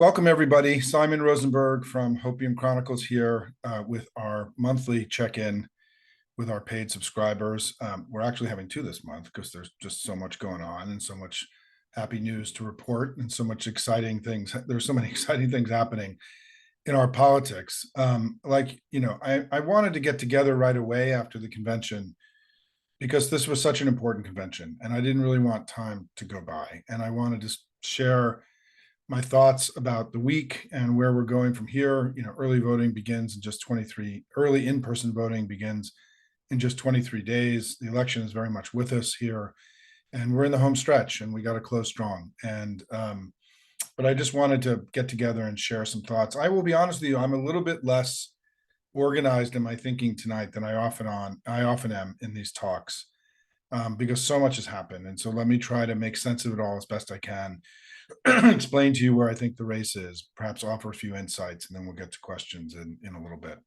Welcome, everybody. Simon Rosenberg from Hopium Chronicles here with our monthly check-in with our paid subscribers. We're actually having two this month because there's just so much going on and so much happy news to report and so much exciting things. There's so many exciting things happening in our politics. I wanted to get together right away after the convention because this was such an important convention and I didn't really want time to go by. And I wanted to share my thoughts about the week and where we're going from here. Early voting begins in just 23, early in-person voting begins in just 23 days. The election is very much with us here, and we're in the home stretch, and we got to close strong. But I just wanted to get together and share some thoughts. I will be honest with you, I'm a little bit less organized in my thinking tonight than I often am in these talks, because so much has happened. And so let me try to make sense of it all as best I can, explain to you where I think the race is, perhaps offer a few insights, and then we'll get to questions in a little bit.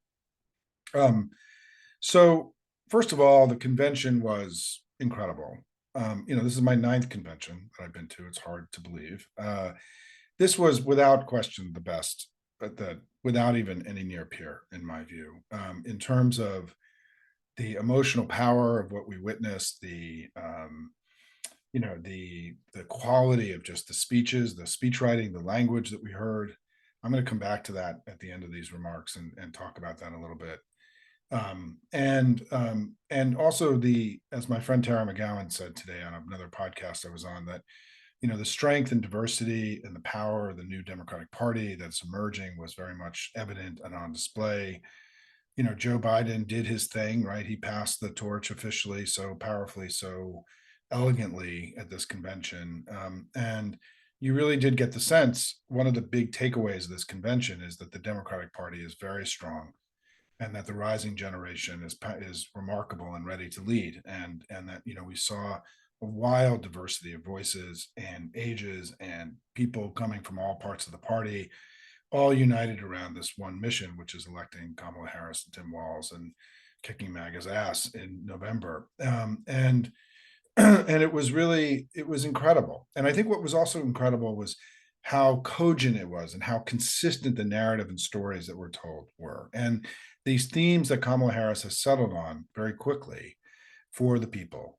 So first of all, the convention was incredible. This is my ninth convention that I've been to. It's hard to believe. This was without question the best, but without even any near peer, in my view, in terms of the emotional power of what we witnessed, the quality of just the speeches, the speech writing, the language that we heard. I'm going to come back to that at the end of these remarks and talk about that a little bit. And also as my friend Tara McGowan said today on another podcast I was on, that the strength and diversity and the power of the new Democratic Party that's emerging was very much evident and on display. Joe Biden did his thing, right? He passed the torch officially, so powerfully, so elegantly at this convention. And you really did get the sense, one of the big takeaways of this convention is that the Democratic Party is very strong, and that the rising generation is remarkable and ready to lead. And that, we saw a wild diversity of voices and ages and people coming from all parts of the party, all united around this one mission, which is electing Kamala Harris and Tim Walz and kicking MAGA's ass in November. And it was incredible. And I think what was also incredible was how cogent it was and how consistent the narrative and stories that were told were. And these themes that Kamala Harris has settled on very quickly for the people,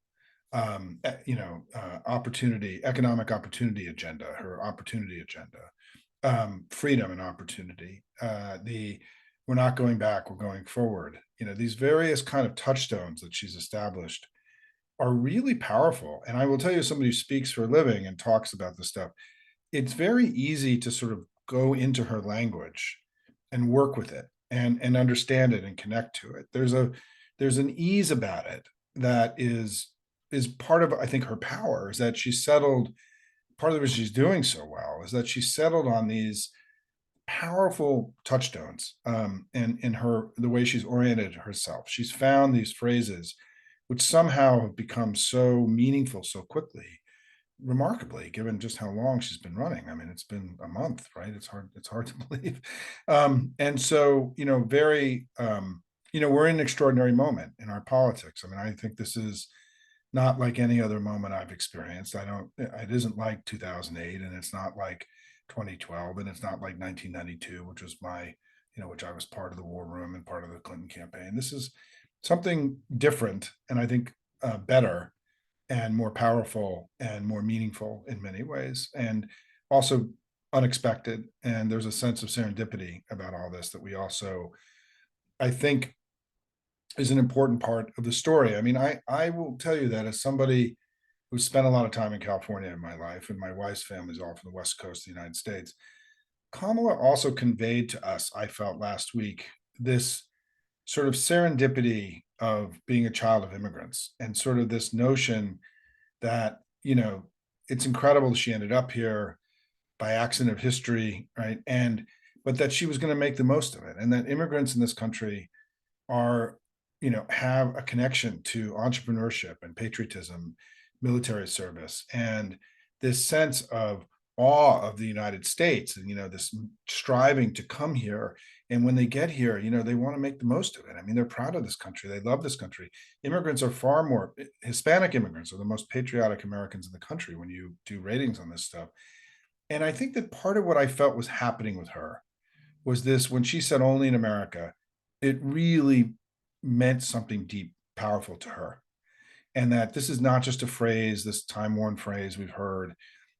opportunity, economic opportunity agenda, her opportunity agenda, freedom and opportunity, we're not going back, we're going forward. These various kind of touchstones that she's established are really powerful. And I will tell you, somebody who speaks for a living and talks about this stuff, it's very easy to sort of go into her language and work with it and understand it and connect to it. There's an ease about it that is part of, I think, her power, is that she settled. Part of what she's doing so well is that she settled on these powerful touchstones, and in the way she's oriented herself. She's found these phrases which somehow have become so meaningful so quickly, remarkably, given just how long she's been running. I mean, it's been a month, right? It's hard to believe. And so, we're in an extraordinary moment in our politics. I mean, I think this is not like any other moment I've experienced. It isn't like 2008, and it's not like 2012, and it's not like 1992, which was which I was part of the war room and part of the Clinton campaign. This is something different, and I think better and more powerful and more meaningful in many ways, and also unexpected. And there's a sense of serendipity about all this that we also, I think, is an important part of the story. I mean, I will tell you that as somebody who spent a lot of time in California in my life, and my wife's family's all from the West Coast of the United States, Kamala also conveyed to us, I felt last week, this sort of serendipity of being a child of immigrants, and sort of this notion that, it's incredible that she ended up here by accident of history, right? But that she was going to make the most of it, and that immigrants in this country are, have a connection to entrepreneurship and patriotism, military service, and this sense of awe of the United States, and this striving to come here. And when they get here, they want to make the most of it. I mean, they're proud of this country, they love this country. Immigrants are far more, Hispanic immigrants are the most patriotic Americans in the country when you do ratings on this stuff. And I think that part of what I felt was happening with her was this: when she said only in America, it really meant something deep, powerful to her. And that this is not just a phrase, this time worn phrase we've heard,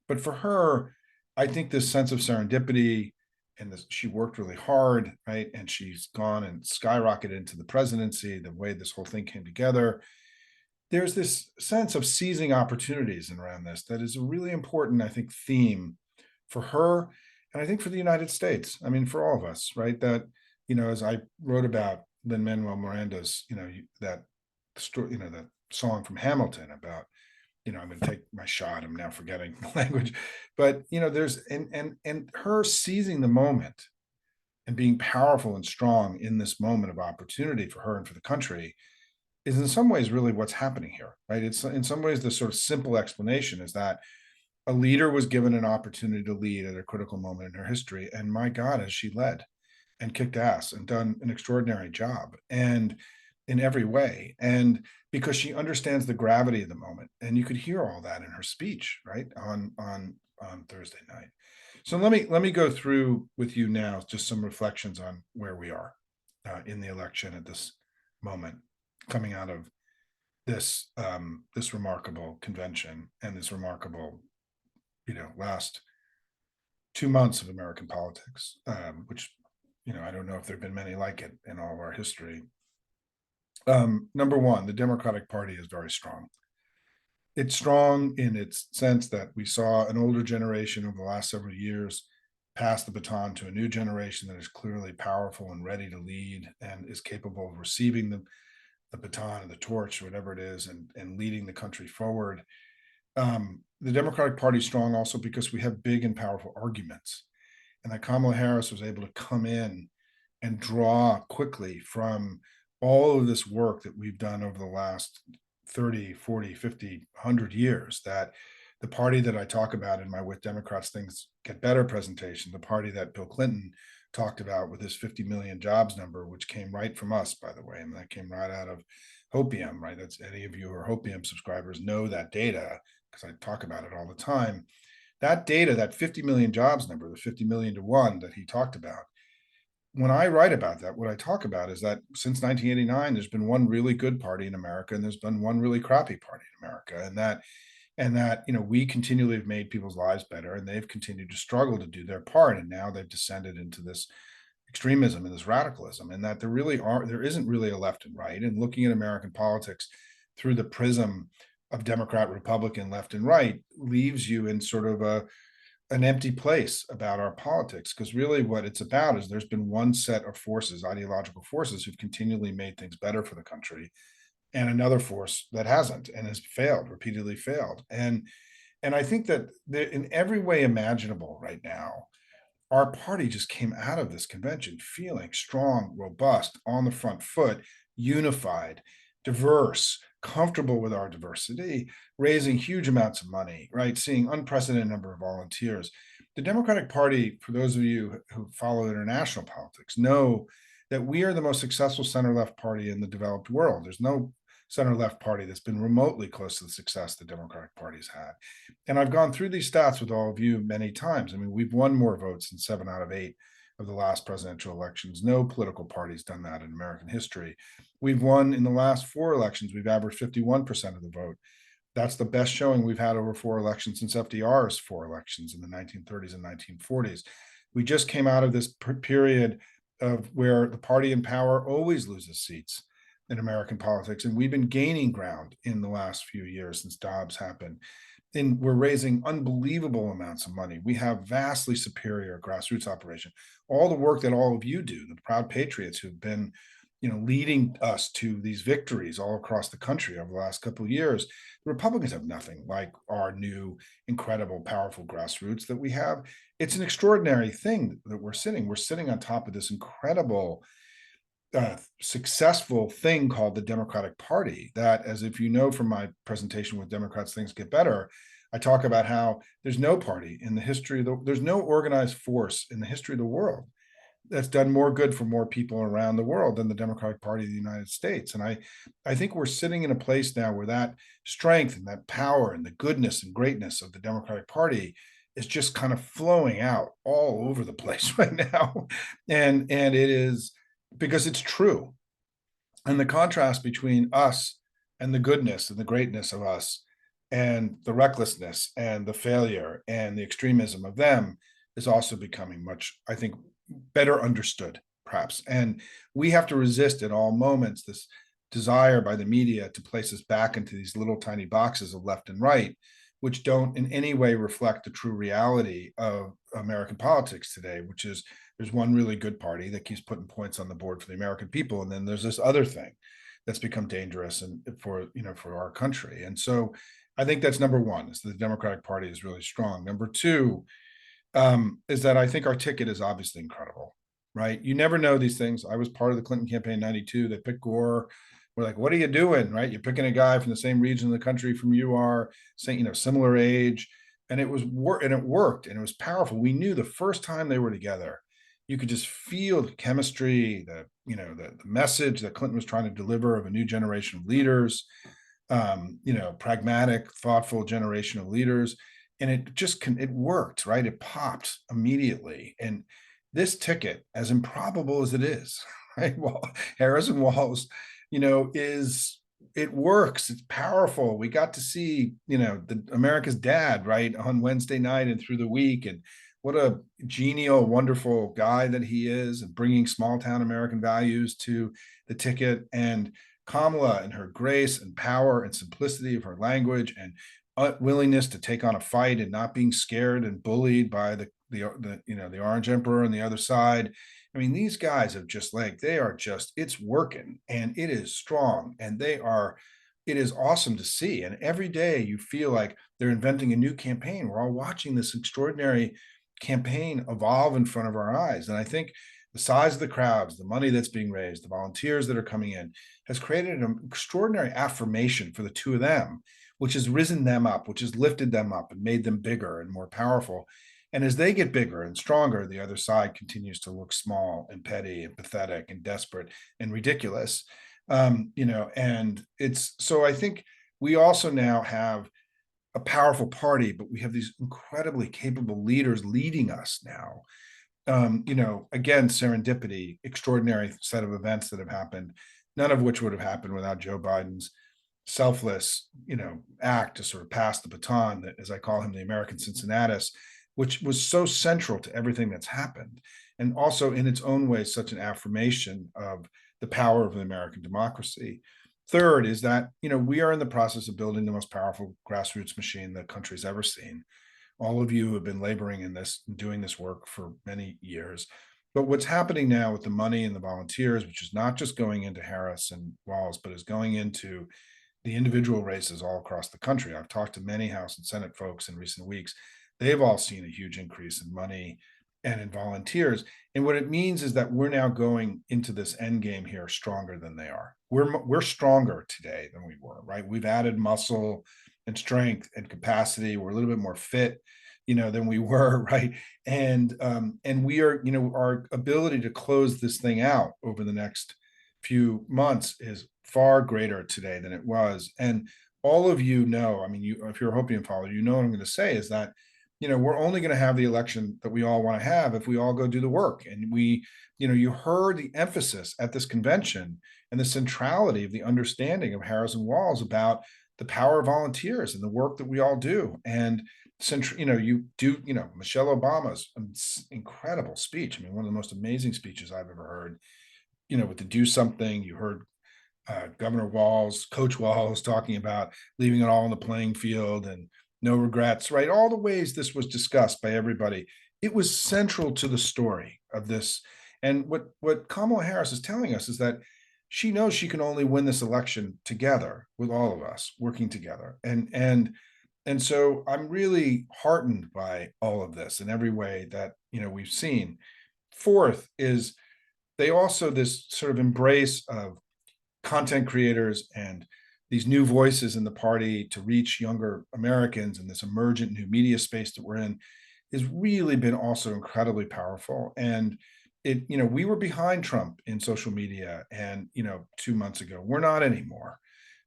but for her, I think this sense of serendipity and this, she worked really hard, right? And she's gone and skyrocketed into the presidency, the way this whole thing came together. There's this sense of seizing opportunities around this that is a really important, I think, theme for her, and I think for the United States. I mean, for all of us, right? That, as I wrote about Lin Manuel Miranda's, that story, that song from Hamilton about, I'm going to take my shot. I'm now forgetting the language, but there's and her seizing the moment and being powerful and strong in this moment of opportunity for her and for the country is in some ways really what's happening here, right? It's in some ways the sort of simple explanation is that a leader was given an opportunity to lead at a critical moment in her history, and my God, has she led and kicked ass and done an extraordinary job, and in every way, and because she understands the gravity of the moment, and you could hear all that in her speech, right, on Thursday night. So let me go through with you now just some reflections on where we are in the election at this moment, coming out of this remarkable convention and this remarkable last 2 months of American politics, which I don't know if there have been many like it in all of our history. Number one, the Democratic Party is very strong. It's strong in its sense that we saw an older generation over the last several years pass the baton to a new generation that is clearly powerful and ready to lead and is capable of receiving the baton or the torch, or whatever it is, and leading the country forward. The Democratic Party is strong also because we have big and powerful arguments, and that Kamala Harris was able to come in and draw quickly from all of this work that we've done over the last 30, 40, 50, 100 years. That the party that I talk about in my With Democrats Things Get Better presentation, the party that Bill Clinton talked about with his 50 million jobs number, which came right from us, by the way, and that came right out of Hopium, right? That's, any of you who are Hopium subscribers know that data because I talk about it all the time. That data, that 50 million jobs number, the 50 million to one that he talked about, when I write about that, what I talk about is that since 1989, there's been one really good party in America, and there's been one really crappy party in America, and that we continually have made people's lives better, and they've continued to struggle to do their part, and now they've descended into this extremism and this radicalism, and that there isn't really a left and right. And looking at American politics through the prism of Democrat, Republican, left and right leaves you in sort of an empty place about our politics, because really what it's about is there's been one set of forces, ideological forces, who've continually made things better for the country, and another force that hasn't and has failed, repeatedly failed. And I think that in every way imaginable right now, our party just came out of this convention feeling strong, robust, on the front foot, unified, diverse, comfortable with our diversity, raising huge amounts of money, right? Seeing unprecedented number of volunteers. The Democratic Party, for those of you who follow international politics, know that we are the most successful center left party in the developed world. There's no center left party that's been remotely close to the success the Democratic Party's had. And I've gone through these stats with all of you many times. I mean, we've won more votes in 7 out of 8 of the last presidential elections. No political party's done that in American history. We've won in the last 4 elections, we've averaged 51% of the vote. That's the best showing we've had over 4 elections since FDR's 4 elections in the 1930s and 1940s. We just came out of this period of where the party in power always loses seats in American politics, and we've been gaining ground in the last few years since Dobbs happened. And we're raising unbelievable amounts of money. We have vastly superior grassroots operation. All the work that all of you do, the proud patriots who've been, leading us to these victories all across the country over the last couple of years. The Republicans have nothing like our new, incredible, powerful grassroots that we have. It's an extraordinary thing that we're sitting. We're sitting on top of this incredible successful thing called the Democratic Party. That, as if you know from my presentation with Democrats Things Get Better, I talk about how there's no party in the history of there's no organized force in the history of the world that's done more good for more people around the world than the Democratic Party of the United States. And I think we're sitting in a place now where that strength and that power and the goodness and greatness of the Democratic Party is just kind of flowing out all over the place right now. And it is because it's true. And the contrast between us and the goodness and the greatness of us and the recklessness and the failure and the extremism of them is also becoming much, I think, better understood, perhaps. And we have to resist at all moments this desire by the media to place us back into these little tiny boxes of left and right, which don't in any way reflect the true reality of American politics today, which is there's one really good party that keeps putting points on the board for the American people, and then there's this other thing that's become dangerous and for our country. And so I think that's number one, is the Democratic Party is really strong. Number two, is that I think our ticket is obviously incredible, right? You never know these things. I was part of the Clinton campaign in 92. They picked Gore. We're like, what are you doing, right? You're picking a guy from the same region of the country from you are, saying, similar age. And it was and it worked and it was powerful. We knew the first time they were together, you could just feel the chemistry, the message that Clinton was trying to deliver of a new generation of leaders, pragmatic, thoughtful generation of leaders. And it worked, right? It popped immediately. And this ticket, as improbable as it is, right? Well, Harrison Walls, is it works. It's powerful. We got to see, the America's dad, right, on Wednesday night and through the week, and what a genial, wonderful guy that he is, and bringing small town American values to the ticket. And Kamala and her grace and power and simplicity of her language and willingness to take on a fight and not being scared and bullied by the Orange Emperor on the other side. I mean, these guys have it's working and it is strong and it is awesome to see. And every day you feel like they're inventing a new campaign. We're all watching this extraordinary campaign evolve in front of our eyes. And I think the size of the crowds, the money that's being raised, the volunteers that are coming in has created an extraordinary affirmation for the two of them, which has risen them up, which has lifted them up and made them bigger and more powerful. And as they get bigger and stronger, the other side continues to look small and petty and pathetic and desperate and ridiculous. And it's so I think we also now have a powerful party, but we have these incredibly capable leaders leading us now. Again, serendipity, extraordinary set of events that have happened, none of which would have happened without Joe Biden's selfless, act to sort of pass the baton, that, as I call him, the American Cincinnatus, which was so central to everything that's happened. And also in its own way, such an affirmation of the power of the American democracy. Third is that, we are in the process of building the most powerful grassroots machine the country's ever seen. All of you have been laboring in this, doing this work for many years. But what's happening now with the money and the volunteers, which is not just going into Harris and Walls, but is going into the individual races all across the country. I've talked to many House and Senate folks in recent weeks. They've all seen a huge increase in money and in volunteers. And what it means is that we're now going into this end game here stronger than they are. We're stronger today than we were, right? We've added muscle and strength and capacity. We're a little bit more fit, than we were, right? And we are, our ability to close this thing out over the next few months is far greater today than it was. And all of I mean, if you're a Hopian follower, what I'm going to say is that, we're only going to have the election that we all want to have if we all go do the work. And you heard the emphasis at this convention and the centrality of the understanding of Harrison Walls about the power of volunteers and the work that we all do. And Michelle Obama's incredible speech. I mean, one of the most amazing speeches I've ever heard, with the do something. You heard Governor Walls, Coach Walls talking about leaving it all on the playing field and no regrets, right? All the ways this was discussed by everybody. It was central to the story of this. And what Kamala Harris is telling us is that she knows she can only win this election together with all of us working together. And so I'm really heartened by all of this in every way that, we've seen. Fourth is they also this sort of embrace of content creators and these new voices in the party to reach younger Americans in this emergent new media space that we're in has really been also incredibly powerful. And we were behind Trump in social media and, 2 months ago, we're not anymore.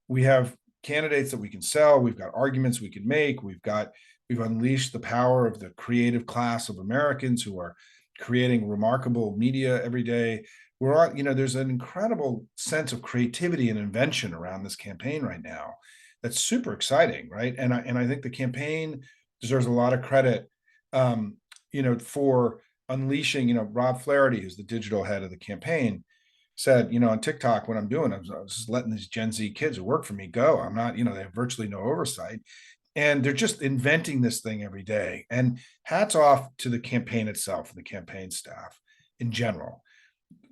We have candidates that we can sell. We've got arguments we can make. We've got We've unleashed the power of the creative class of Americans who are creating remarkable media every day. We're on, there's an incredible sense of creativity and invention around this campaign right now. That's super exciting, right? And I think the campaign deserves a lot of credit, for unleashing. Rob Flaherty, who's the digital head of the campaign, said, on TikTok, what I'm doing, I was just letting these Gen Z kids who work for me go. I'm not, they have virtually no oversight. And they're just inventing this thing every day. And hats off to the campaign itself and the campaign staff in general.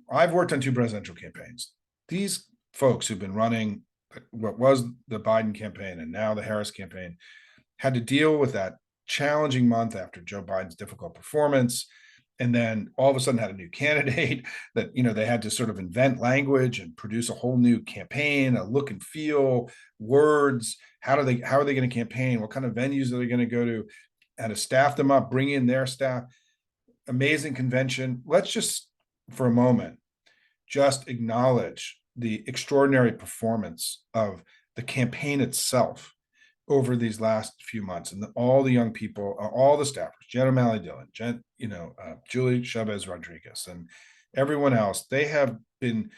I've worked on 2 presidential campaigns. These folks who've been running what was the Biden campaign and now the Harris campaign had to deal with that challenging month after Joe Biden's difficult performance, and then all of a sudden had a new candidate that they had to sort of invent language and produce a whole new campaign, a look and feel, words. How are they going to campaign? What kind of venues are they going to go to? How to staff them up, bring in their staff. Amazing convention. Let's just for a moment just acknowledge the extraordinary performance of the campaign itself over these last few months, and all the young people, all the staffers, Jen O'Malley Dillon, Julie Chavez Rodriguez, and everyone else. They have been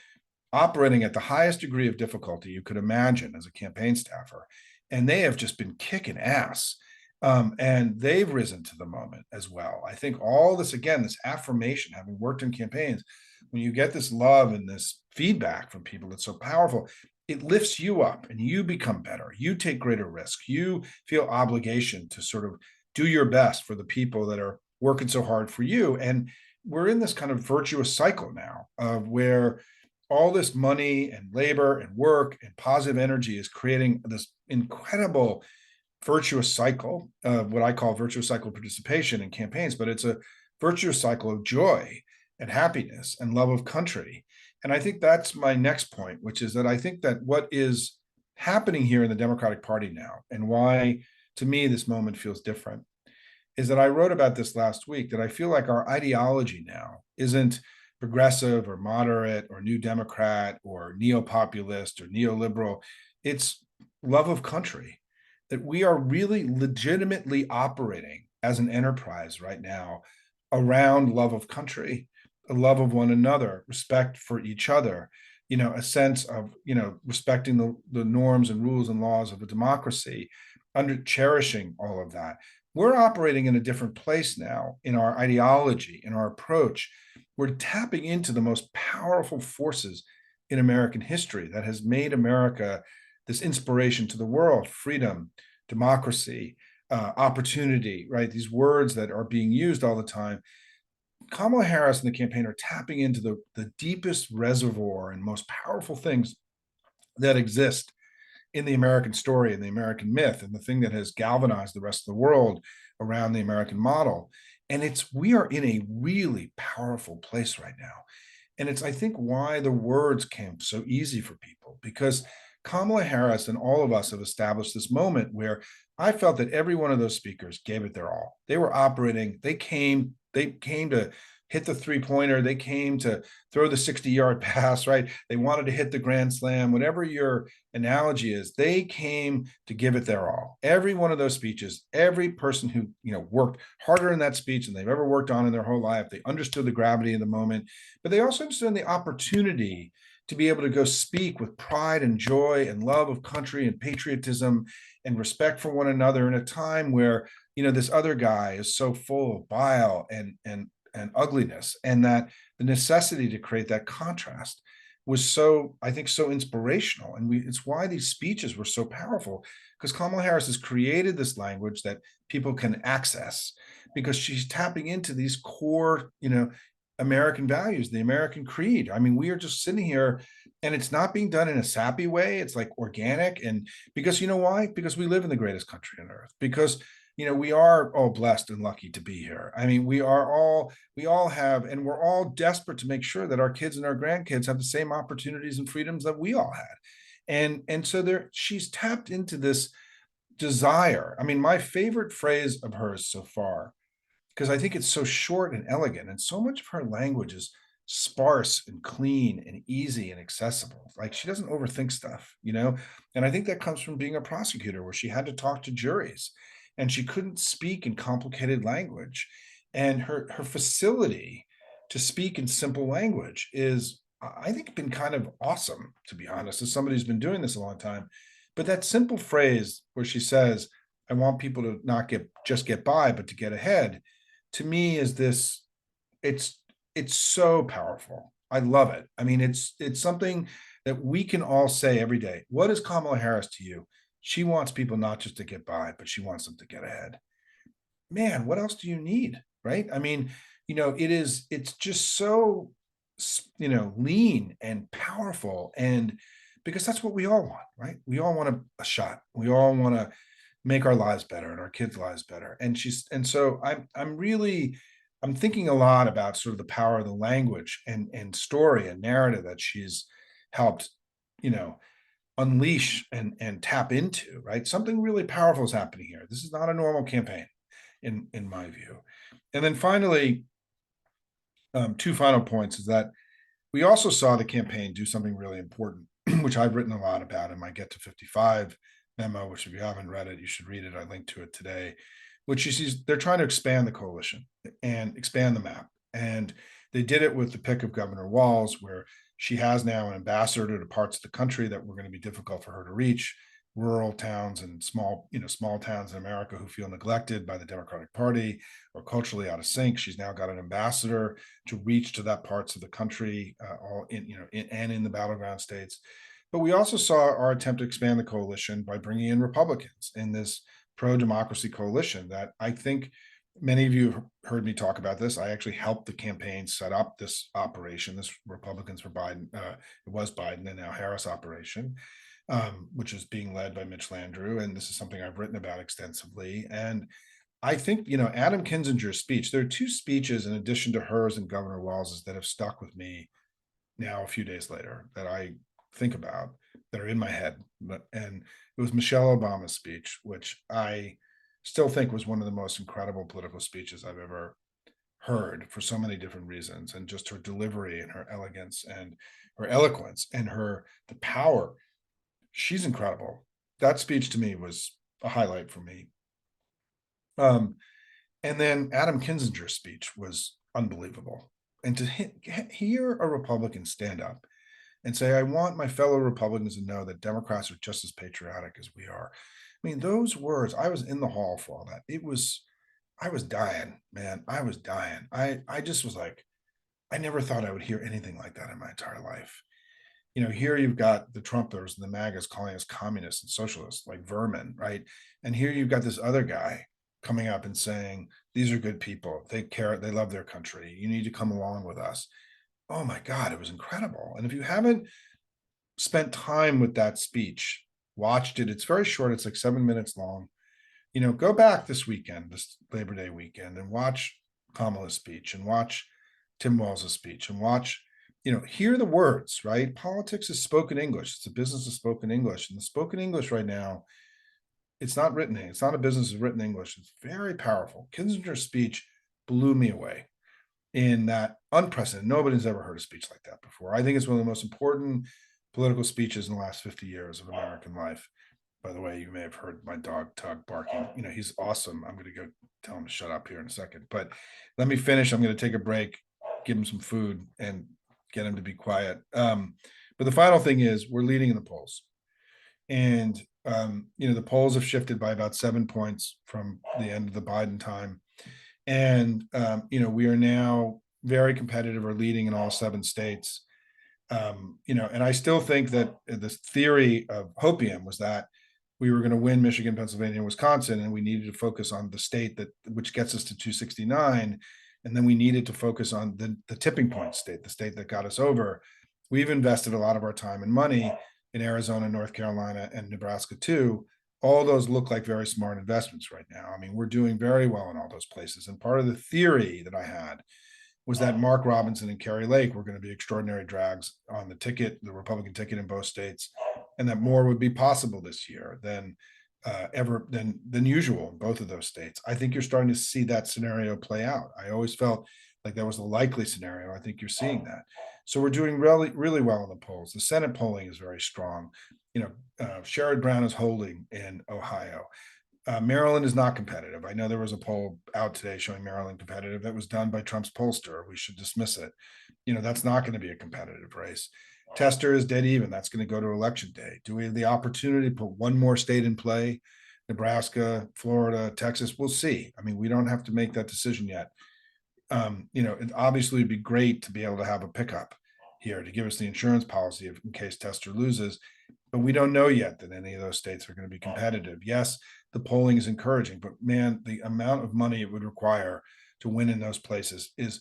operating at the highest degree of difficulty you could imagine as a campaign staffer, and they have just been kicking ass. And they've risen to the moment as well. I think all this, again, this affirmation, having worked in campaigns, when you get this love and this feedback from people, it's so powerful. It lifts you up and you become better. You take greater risk. You feel obligation to sort of do your best for the people that are working so hard for you. And we're in this kind of virtuous cycle now of where all this money and labor and work and positive energy is creating this incredible virtuous cycle of what I call virtuous cycle participation in campaigns, but it's a virtuous cycle of joy and happiness and love of country. And I think that's my next point, which is that I think that what is happening here in the Democratic Party now, and why to me this moment feels different, is that I wrote about this last week, that I feel like our ideology now isn't progressive or moderate or new Democrat or neo-populist or neoliberal. It's love of country, that we are really legitimately operating as an enterprise right now around love of country, a love of one another, respect for each other, a sense of, respecting the norms and rules and laws of a democracy, under cherishing all of that. We're operating in a different place now in our ideology, in our approach. We're tapping into the most powerful forces in American history that has made America this inspiration to the world: freedom, democracy, opportunity, right? These words that are being used all the time. Kamala Harris and the campaign are tapping into the deepest reservoir and most powerful things that exist in the American story and the American myth, and the thing that has galvanized the rest of the world around the American model. And we are in a really powerful place right now. And it's, I think, why the words came so easy for people, because Kamala Harris and all of us have established this moment where I felt that every one of those speakers gave it their all. They were operating, they came to hit the 3-pointer, they came to throw the 60-yard pass, right? They wanted to hit the grand slam, whatever your analogy is, they came to give it their all. Every one of those speeches, every person who, worked harder in that speech than they've ever worked on in their whole life, they understood the gravity of the moment, but they also understood the opportunity to be able to go speak with pride and joy and love of country and patriotism and respect for one another in a time where, this other guy is so full of bile and ugliness, and that the necessity to create that contrast was so, I think, so inspirational. And it's why these speeches were so powerful, because Kamala Harris has created this language that people can access, because she's tapping into these core, American values, the American creed. I mean, we are just sitting here, and it's not being done in a sappy way. It's like organic. And because, why? Because we live in the greatest country on earth, because we are all blessed and lucky to be here. I mean, we all have, and we're all desperate to make sure that our kids and our grandkids have the same opportunities and freedoms that we all had. And so she's tapped into this desire. I mean, my favorite phrase of hers so far, because I think it's so short and elegant, and so much of her language is sparse and clean and easy and accessible. Like, she doesn't overthink stuff, And I think that comes from being a prosecutor, where she had to talk to juries. and she couldn't speak in complicated language. And her facility to speak in simple language is, I think, been kind of awesome, to be honest, as somebody who's been doing this a long time. But that simple phrase where she says, I want people to not get by, but to get ahead, to me is this, it's it's so powerful. I love it. I mean, it's something that we can all say every day. What is Kamala Harris to you? She wants people not just to get by, but she wants them to get ahead. Man, what else do you need? Right? I mean, it's just so lean and powerful, and because that's what we all want, right? We all want a shot. We all want to make our lives better and our kids' lives better. And so I'm thinking a lot about sort of the power of the language and story and narrative that she's helped, you know, unleash and tap into, right? Something really powerful is happening here. This is not a normal campaign in my view. And then finally, two final points is that we also saw the campaign do something really important, which I've written a lot about in my Get to 55 memo, which if you haven't read it, you should read it. I linked to it today, which is they're trying to expand the coalition and expand the map. And they did it with the pick of Governor Walz, where she has now an ambassador to parts of the country that were going to be difficult for her to reach, rural towns and small towns in America who feel neglected by the Democratic Party or culturally out of sync. She's now got an ambassador to reach to that parts of the country, all in the battleground states. But we also saw our attempt to expand the coalition by bringing in Republicans in this pro-democracy coalition that I think many of you have heard me talk about this. I actually helped the campaign set up this operation, this Republicans for Biden. It was Biden and now Harris operation, which is being led by Mitch Landrieu. And this is something I've written about extensively. And I think, Adam Kinzinger's speech, there are two speeches in addition to hers and Governor Walz's that have stuck with me now a few days later that I think about, that are in my head. And it was Michelle Obama's speech, which I still think was one of the most incredible political speeches I've ever heard for so many different reasons. And just her delivery and her elegance and her eloquence and the power. She's incredible. That speech to me was a highlight for me. And then Adam Kinzinger's speech was unbelievable. And to hear a Republican stand up and say, I want my fellow Republicans to know that Democrats are just as patriotic as we are. I mean, those words, I was in the hall for all that. I was dying, man. I was dying. I just was like, I never thought I would hear anything like that in my entire life. Here you've got the Trumpers and the MAGAs calling us communists and socialists, like vermin, right? And here you've got this other guy coming up and saying, these are good people. They care. They love their country. You need to come along with us. Oh my God, it was incredible. And if you haven't spent time with that speech, watched it, it's very short. It's like 7 minutes long. Go back this weekend, this Labor Day weekend, and watch Kamala's speech and watch Tim Walz's speech and watch, hear the words, right? Politics is spoken English. It's a business of spoken English. And the spoken English right now, it's not written. It's not a business of written English. It's very powerful. Kinzinger's speech blew me away in that unprecedented. Nobody's ever heard a speech like that before. I think it's one of the most important political speeches in the last 50 years of American life. By the way, you may have heard my dog Tug barking. He's awesome. I'm going to go tell him to shut up here in a second. But let me finish. I'm going to take a break, give him some food, and get him to be quiet. But the final thing is we're leading in the polls. And, the polls have shifted by about 7 points from the end of the Biden time. And, we are now very competitive or leading in all 7 states. And I still think that this theory of hopium was that we were going to win Michigan, Pennsylvania, and Wisconsin, and we needed to focus on the state which gets us to 269. And then we needed to focus on the tipping point state, the state that got us over. We've invested a lot of our time and money in Arizona, North Carolina, and Nebraska too. All those look like very smart investments right now. I mean, we're doing very well in all those places. And part of the theory that I had was that Mark Robinson and Kerry Lake were going to be extraordinary drags on the ticket, the Republican ticket in both states, and that more would be possible this year than usual in both of those states. I think you're starting to see that scenario play out. I always felt like that was the likely scenario. I think you're seeing that. So we're doing really, really well in the polls. The Senate polling is very strong. Sherrod Brown is holding in Ohio. Maryland is not competitive. I know there was a poll out today showing Maryland competitive that was done by Trump's pollster. We should dismiss it. That's not going to be a competitive race. Tester is dead even. That's going to go to election day. Do we have the opportunity to put one more state in play? Nebraska, Florida, Texas? We'll see. I mean, we don't have to make that decision yet. It obviously would be great to be able to have a pickup here to give us the insurance policy in case Tester loses. But we don't know yet that any of those states are going to be competitive. Yes, the polling is encouraging, but man, the amount of money it would require to win in those places is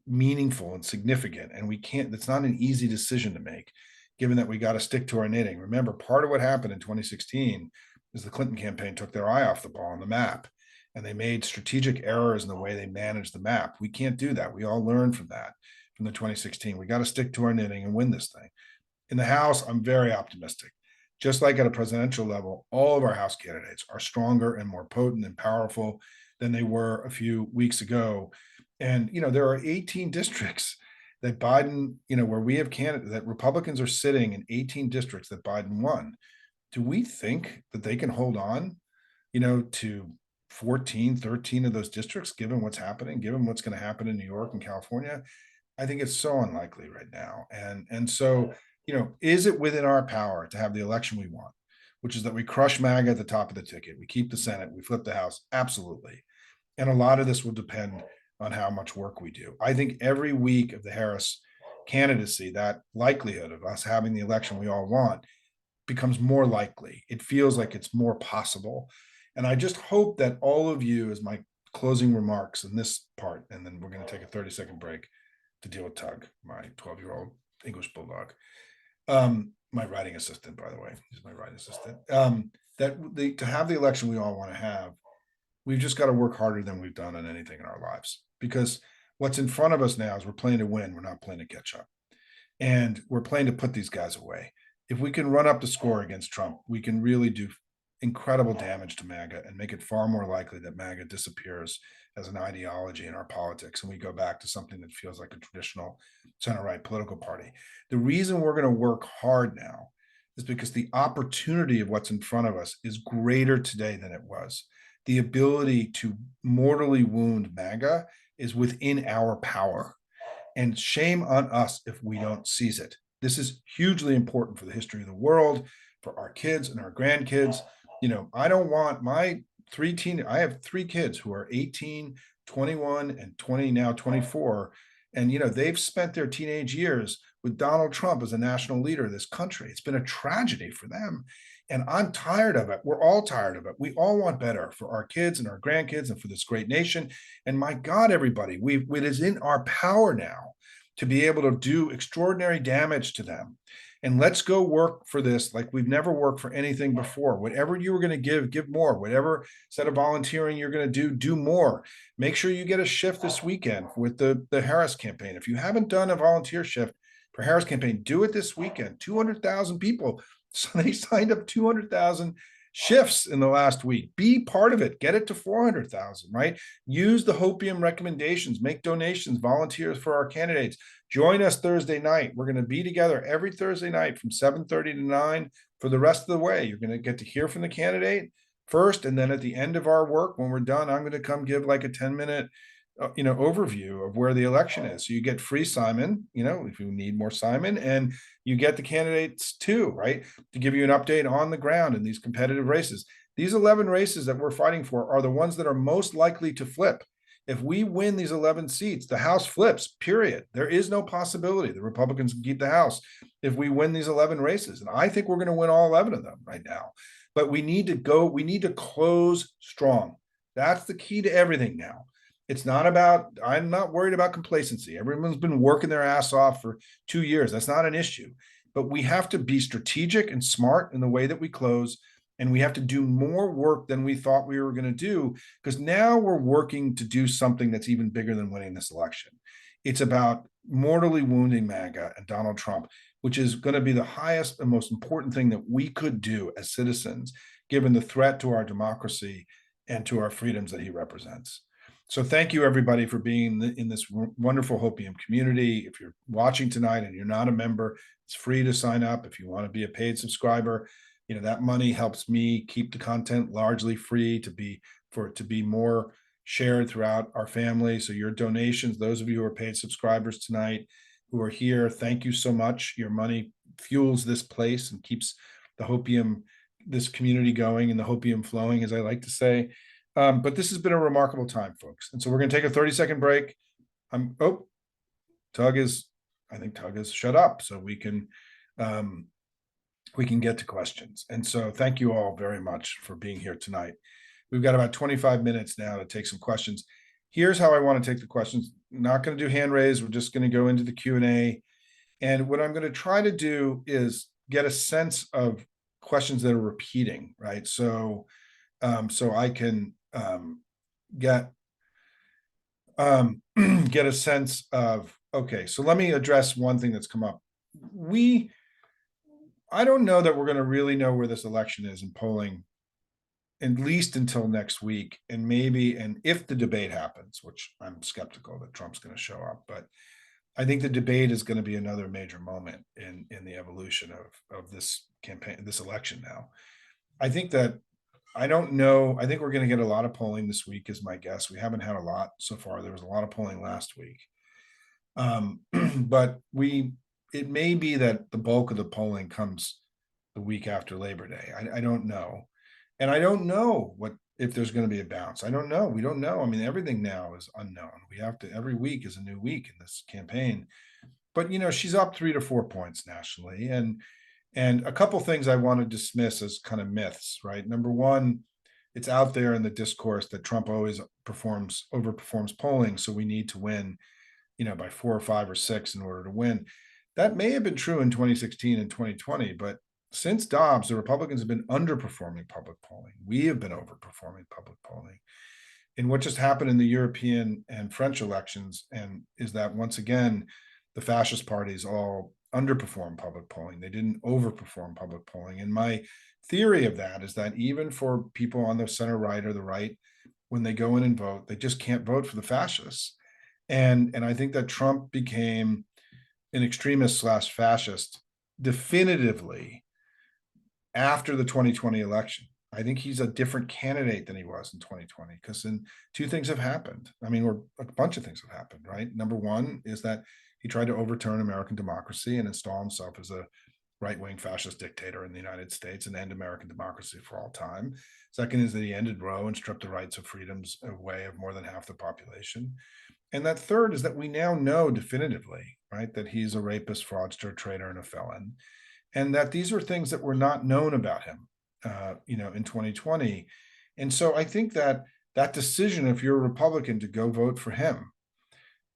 meaningful and significant. And it's not an easy decision to make, given that we got to stick to our knitting. Remember, part of what happened in 2016 is the Clinton campaign took their eye off the ball on the map, and they made strategic errors in the way they managed the map. We can't do that. We all learned from that, from the 2016. We got to stick to our knitting and win this thing. In the House, I'm very optimistic. Just like at a presidential level, all of our House candidates are stronger and more potent and powerful than they were a few weeks ago. And, there are 18 districts that Biden, where we have candidates, that Republicans are sitting in 18 districts that Biden won. Do we think that they can hold on, to 14, 13 of those districts, given what's happening, given what's going to happen in New York and California? I think it's so unlikely right now. And so, is it within our power to have the election we want, which is that we crush MAGA at the top of the ticket, we keep the Senate, we flip the House? Absolutely. And a lot of this will depend on how much work we do. I think every week of the Harris candidacy, that likelihood of us having the election we all want becomes more likely. It feels like it's more possible. And I just hope that all of you, as my closing remarks in this part, and then we're going to take a 30-second break to deal with Tug, my 12-year-old English bulldog. My writing assistant, by the way, he's my writing assistant. To have the election we all want to have, we've just got to work harder than we've done on anything in our lives, because what's in front of us now is we're playing to win. We're not playing to catch up, and we're playing to put these guys away. If we can run up the score against Trump, we can really do incredible damage to MAGA and make it far more likely that MAGA disappears as an ideology in our politics, and we go back to something that feels like a traditional center-right political party. The reason we're going to work hard now is because the opportunity of what's in front of us is greater today than it was. The ability to mortally wound MAGA is within our power, and shame on us if we don't seize it. This is hugely important for the history of the world, for our kids and our grandkids. I don't want I have 3 kids who are 18, 21, and 20, now 24. And, they've spent their teenage years with Donald Trump as a national leader of this country. It's been a tragedy for them. And I'm tired of it. We're all tired of it. We all want better for our kids and our grandkids and for this great nation. And my God, everybody, it is in our power now to be able to do extraordinary damage to them. And let's go work for this like we've never worked for anything before. Whatever you were going to give more. Whatever set of volunteering you're going to do more. Make sure you get a shift this weekend with the Harris campaign. If you haven't done a volunteer shift for Harris campaign, do it this weekend. 200,000 people. So they signed up 200,000 shifts in the last week. Be part of it. Get it to 400,000, right? Use the Hopium recommendations. Make donations. Volunteers for our candidates. Join us Thursday night. We're going to be together every Thursday night from 7:30 to 9 for the rest of the way. You're going to get to hear from the candidate first, and then at the end of our work, when we're done, I'm going to come give like a 10-minute overview of where the election is. So you get free Simon, if you need more Simon, and you get the candidates too, right? To give you an update on the ground in these competitive races. These 11 races that we're fighting for are the ones that are most likely to flip. If we win these 11 seats, the House flips, period. There is no possibility the Republicans can keep the House if we win these 11 races. And I think we're going to win all 11 of them right now. But we need to close strong. That's the key to everything now. I'm not worried about complacency. Everyone's been working their ass off for 2 years. That's not an issue. But we have to be strategic and smart in the way that we close. And we have to do more work than we thought we were going to do, because now we're working to do something that's even bigger than winning this election. It's about mortally wounding MAGA and Donald Trump, which is going to be the highest and most important thing that we could do as citizens, given the threat to our democracy and to our freedoms that he represents. So thank you, everybody, for being in this wonderful Hopium community. If you're watching tonight and you're not a member, it's free to sign up. If you want to be a paid subscriber, that money helps me keep the content largely free for it to be more shared throughout our family. So your donations, those of you who are paid subscribers tonight who are here, thank you so much. Your money fuels this place and keeps the hopium, this community going, and the hopium flowing, as I like to say. But this has been a remarkable time, folks. And so we're going to take a 30-second break. Tug is, I think Tug has shut up, so we can get to questions. And so thank you all very much for being here tonight. We've got about 25 minutes now to take some questions. Here's how I want to take the questions. Not going to do hand raise. We're just going to go into the Q&A. And what I'm going to try to do is get a sense of questions that are repeating, right? So I can get get a sense of, okay, so let me address one thing that's come up. I don't know that we're going to really know where this election is in polling, at least until next week. And if the debate happens, which I'm skeptical that Trump's going to show up, but I think the debate is going to be another major moment in the evolution of this campaign, this election now. I don't know. I think we're going to get a lot of polling this week is my guess. We haven't had a lot so far. There was a lot of polling last week. But it may be that the bulk of the polling comes the week after Labor Day. I don't know. And I don't know if there's going to be a bounce. I don't know. We don't know. I mean, everything now is unknown. Every week is a new week in this campaign. But, she's up 3 to 4 points nationally. And a couple things I want to dismiss as kind of myths, right? Number one, it's out there in the discourse that Trump always overperforms polling. So we need to win, by 4 or 5 or 6 in order to win. That may have been true in 2016 and 2020, but since Dobbs, the Republicans have been underperforming public polling. We have been overperforming public polling. And what just happened in the European and French elections is that once again, the fascist parties all underperformed public polling. They didn't overperform public polling. And my theory of that is that even for people on the center right or the right, when they go in and vote, they just can't vote for the fascists. And I think that Trump became an extremist/fascist definitively after the 2020 election. I think he's a different candidate than he was in 2020 because then two things have happened. I mean, a bunch of things have happened, right? Number one is that he tried to overturn American democracy and install himself as a right-wing fascist dictator in the United States and end American democracy for all time. Second is that he ended Roe and stripped the rights of freedoms away of more than half the population. And that third is that we now know definitively, right, that he's a rapist, fraudster, traitor, and a felon. And that these are things that were not known about him, in 2020. And so I think that decision, if you're a Republican, to go vote for him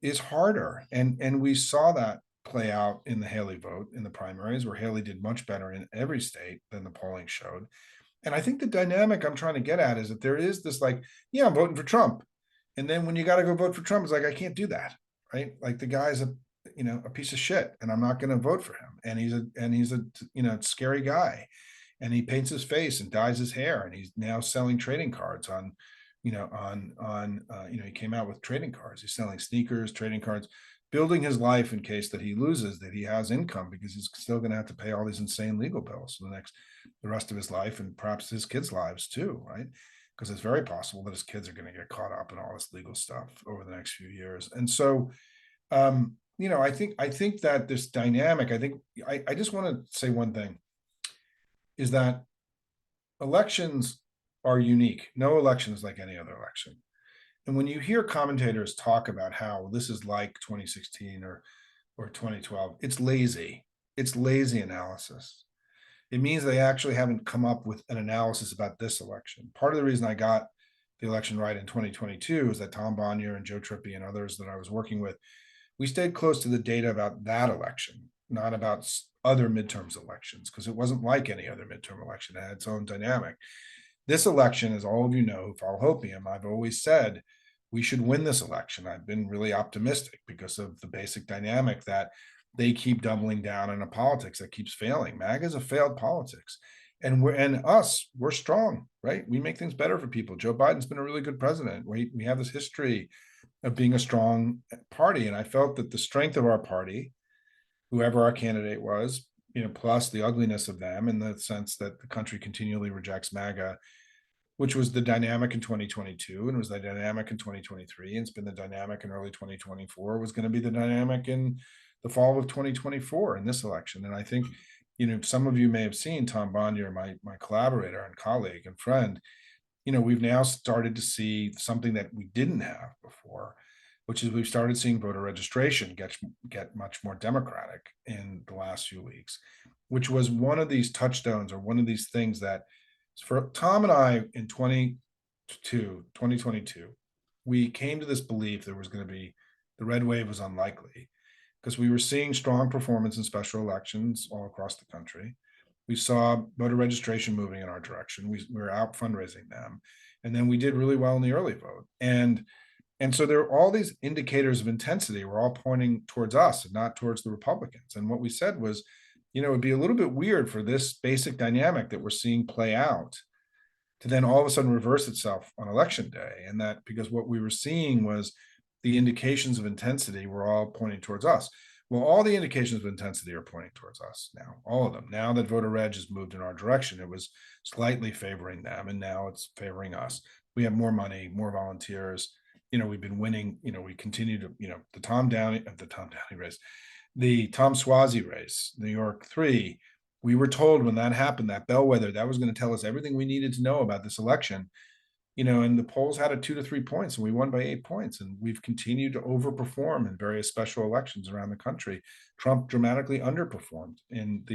is harder. And we saw that play out in the Haley vote in the primaries, where Haley did much better in every state than the polling showed. And I think the dynamic I'm trying to get at is that there is this I'm voting for Trump. And then when you got to go vote for Trump, it's I can't do that, right? Like the guy's a piece of shit, and I'm not going to vote for him. And he's a scary guy, and he paints his face and dyes his hair, and he's now selling trading cards he came out with trading cards. He's selling sneakers, trading cards, building his life in case that he loses, that he has income, because he's still going to have to pay all these insane legal bills for the rest of his life, and perhaps his kids' lives too, right? Because it's very possible that his kids are going to get caught up in all this legal stuff over the next few years. And so, I think that this dynamic, I just want to say one thing, is that elections are unique. No election is like any other election. And when you hear commentators talk about how this is like 2016 or 2012, it's lazy. It's lazy analysis. It means they actually haven't come up with an analysis about this election. Part of the reason I got the election right in 2022 is that Tom Bonnier and Joe Trippi and others that I was working with, we stayed close to the data about that election, not about other midterms elections, because it wasn't like any other midterm election. It had its own dynamic. This election, as all of you know who follow Hopium, I've always said we should win this election. I've been really optimistic because of the basic dynamic that they keep doubling down on a politics that keeps failing. MAGA is a failed politics. And we're strong, right? We make things better for people. Joe Biden's been a really good president. We have this history of being a strong party. And I felt that the strength of our party, whoever our candidate was, plus the ugliness of them in the sense that the country continually rejects MAGA, which was the dynamic in 2022 and was the dynamic in 2023. And it's been the dynamic in early 2024, was going to be the dynamic in the fall of 2024 in this election. And I think, some of you may have seen Tom Bonnier, my collaborator and colleague and friend, we've now started to see something that we didn't have before, which is we've started seeing voter registration get much more democratic in the last few weeks, which was one of these touchstones or one of these things that for Tom and I in 2022, we came to this belief there was going to be the red wave was unlikely because we were seeing strong performance in special elections all across the country. We saw voter registration moving in our direction. We were out fundraising them. And then we did really well in the early vote. And so there are all these indicators of intensity were all pointing towards us and not towards the Republicans. And what we said was, it'd be a little bit weird for this basic dynamic that we're seeing play out to then all of a sudden reverse itself on election day. And that because what we were seeing was the indications of intensity were all pointing towards us. Well, all the indications of intensity are pointing towards us now, all of them. Now that voter reg has moved in our direction, it was slightly favoring them, and now it's favoring us. We have more money, more volunteers. We've been winning. We continue to, the Tom Downey race, the Tom Suozzi race, New York 3. We were told when that happened, that bellwether, that was going to tell us everything we needed to know about this election. And the polls had it 2 to 3 points, and we won by 8 points. And we've continued to overperform in various special elections around the country. Trump dramatically underperformed in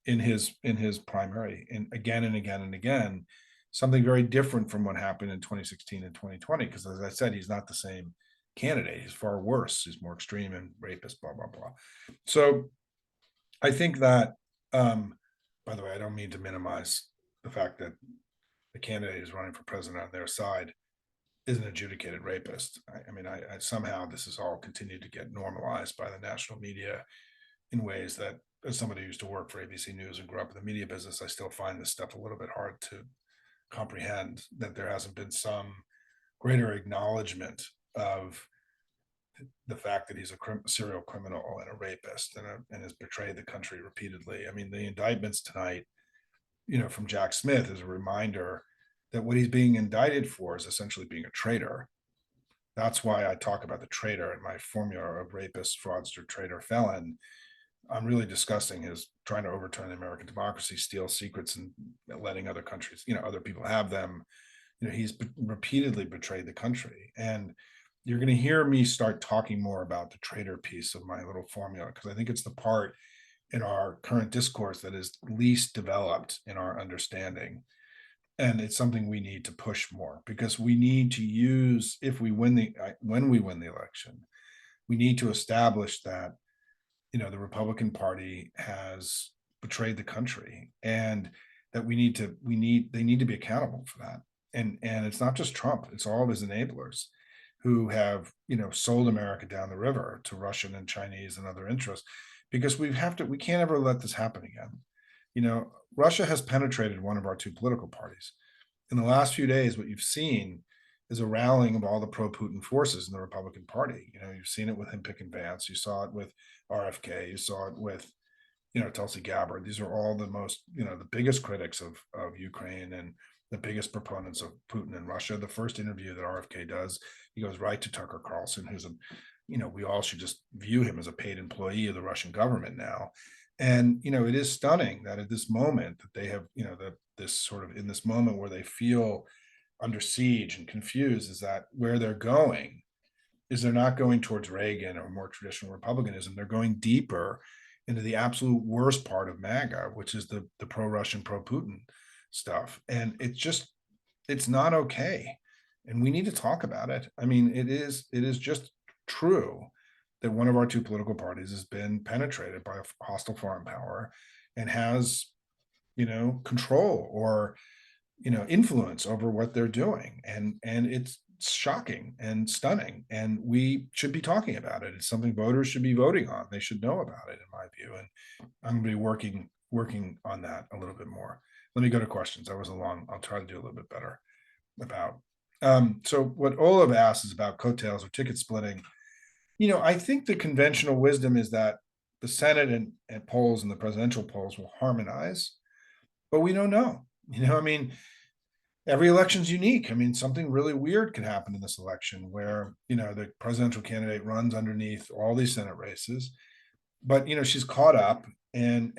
his primary, and again and again and again, something very different from what happened in 2016 and 2020. Because as I said, he's not the same candidate. He's far worse. He's more extreme and rapist, blah, blah, blah. So I think that, by the way, I don't mean to minimize the fact that the candidate who's running for president on their side is an adjudicated rapist. I somehow this has all continued to get normalized by the national media in ways that, as somebody who used to work for ABC News and grew up in the media business, I still find this stuff a little bit hard to comprehend, that there hasn't been some greater acknowledgement of the fact that he's a serial criminal and a rapist and has betrayed the country repeatedly. The indictments tonight, from Jack Smith is a reminder that what he's being indicted for is essentially being a traitor. That's why I talk about the traitor in my formula of rapist, fraudster, traitor, felon. I'm really discussing his trying to overturn the American democracy, steal secrets, and letting other countries, other people have them. He's repeatedly betrayed the country. And you're going to hear me start talking more about the traitor piece of my little formula, because I think it's the part in our current discourse that is least developed in our understanding. And it's something we need to push more, because we need to use, when we win the election, we need to establish that, the Republican Party has betrayed the country, and that they need to be accountable for that. And it's not just Trump, it's all of his enablers who have, sold America down the river to Russian and Chinese and other interests, because we can't ever let this happen again. Russia has penetrated one of our two political parties. In the last few days, what you've seen is a rallying of all the pro-Putin forces in the Republican Party. You've seen it with him picking Vance. You saw it with RFK. You saw it with, Tulsi Gabbard. These are all the most, the biggest critics of Ukraine and the biggest proponents of Putin in Russia. The first interview that RFK does, he goes right to Tucker Carlson, who's we all should just view him as a paid employee of the Russian government now. And, it is stunning that at this moment that they have, in this moment where they feel under siege and confused, is that where they're going is they're not going towards Reagan or more traditional Republicanism. They're going deeper into the absolute worst part of MAGA, which is the pro-Russian, pro-Putin stuff. And it's not okay. And we need to talk about it. It is just true that one of our two political parties has been penetrated by a hostile foreign power and has, control or, influence over what they're doing. And it's shocking and stunning. And we should be talking about it. It's something voters should be voting on. They should know about it, in my view. And I'm going to be working on that a little bit more. Let me go to questions. I'll try to do a little bit better about. So what Olav asks is about coattails or ticket splitting. I think the conventional wisdom is that the Senate and polls and the presidential polls will harmonize, but we don't know. I mean, every election's unique. I mean, something really weird could happen in this election where, the presidential candidate runs underneath all these Senate races, but she's caught up, and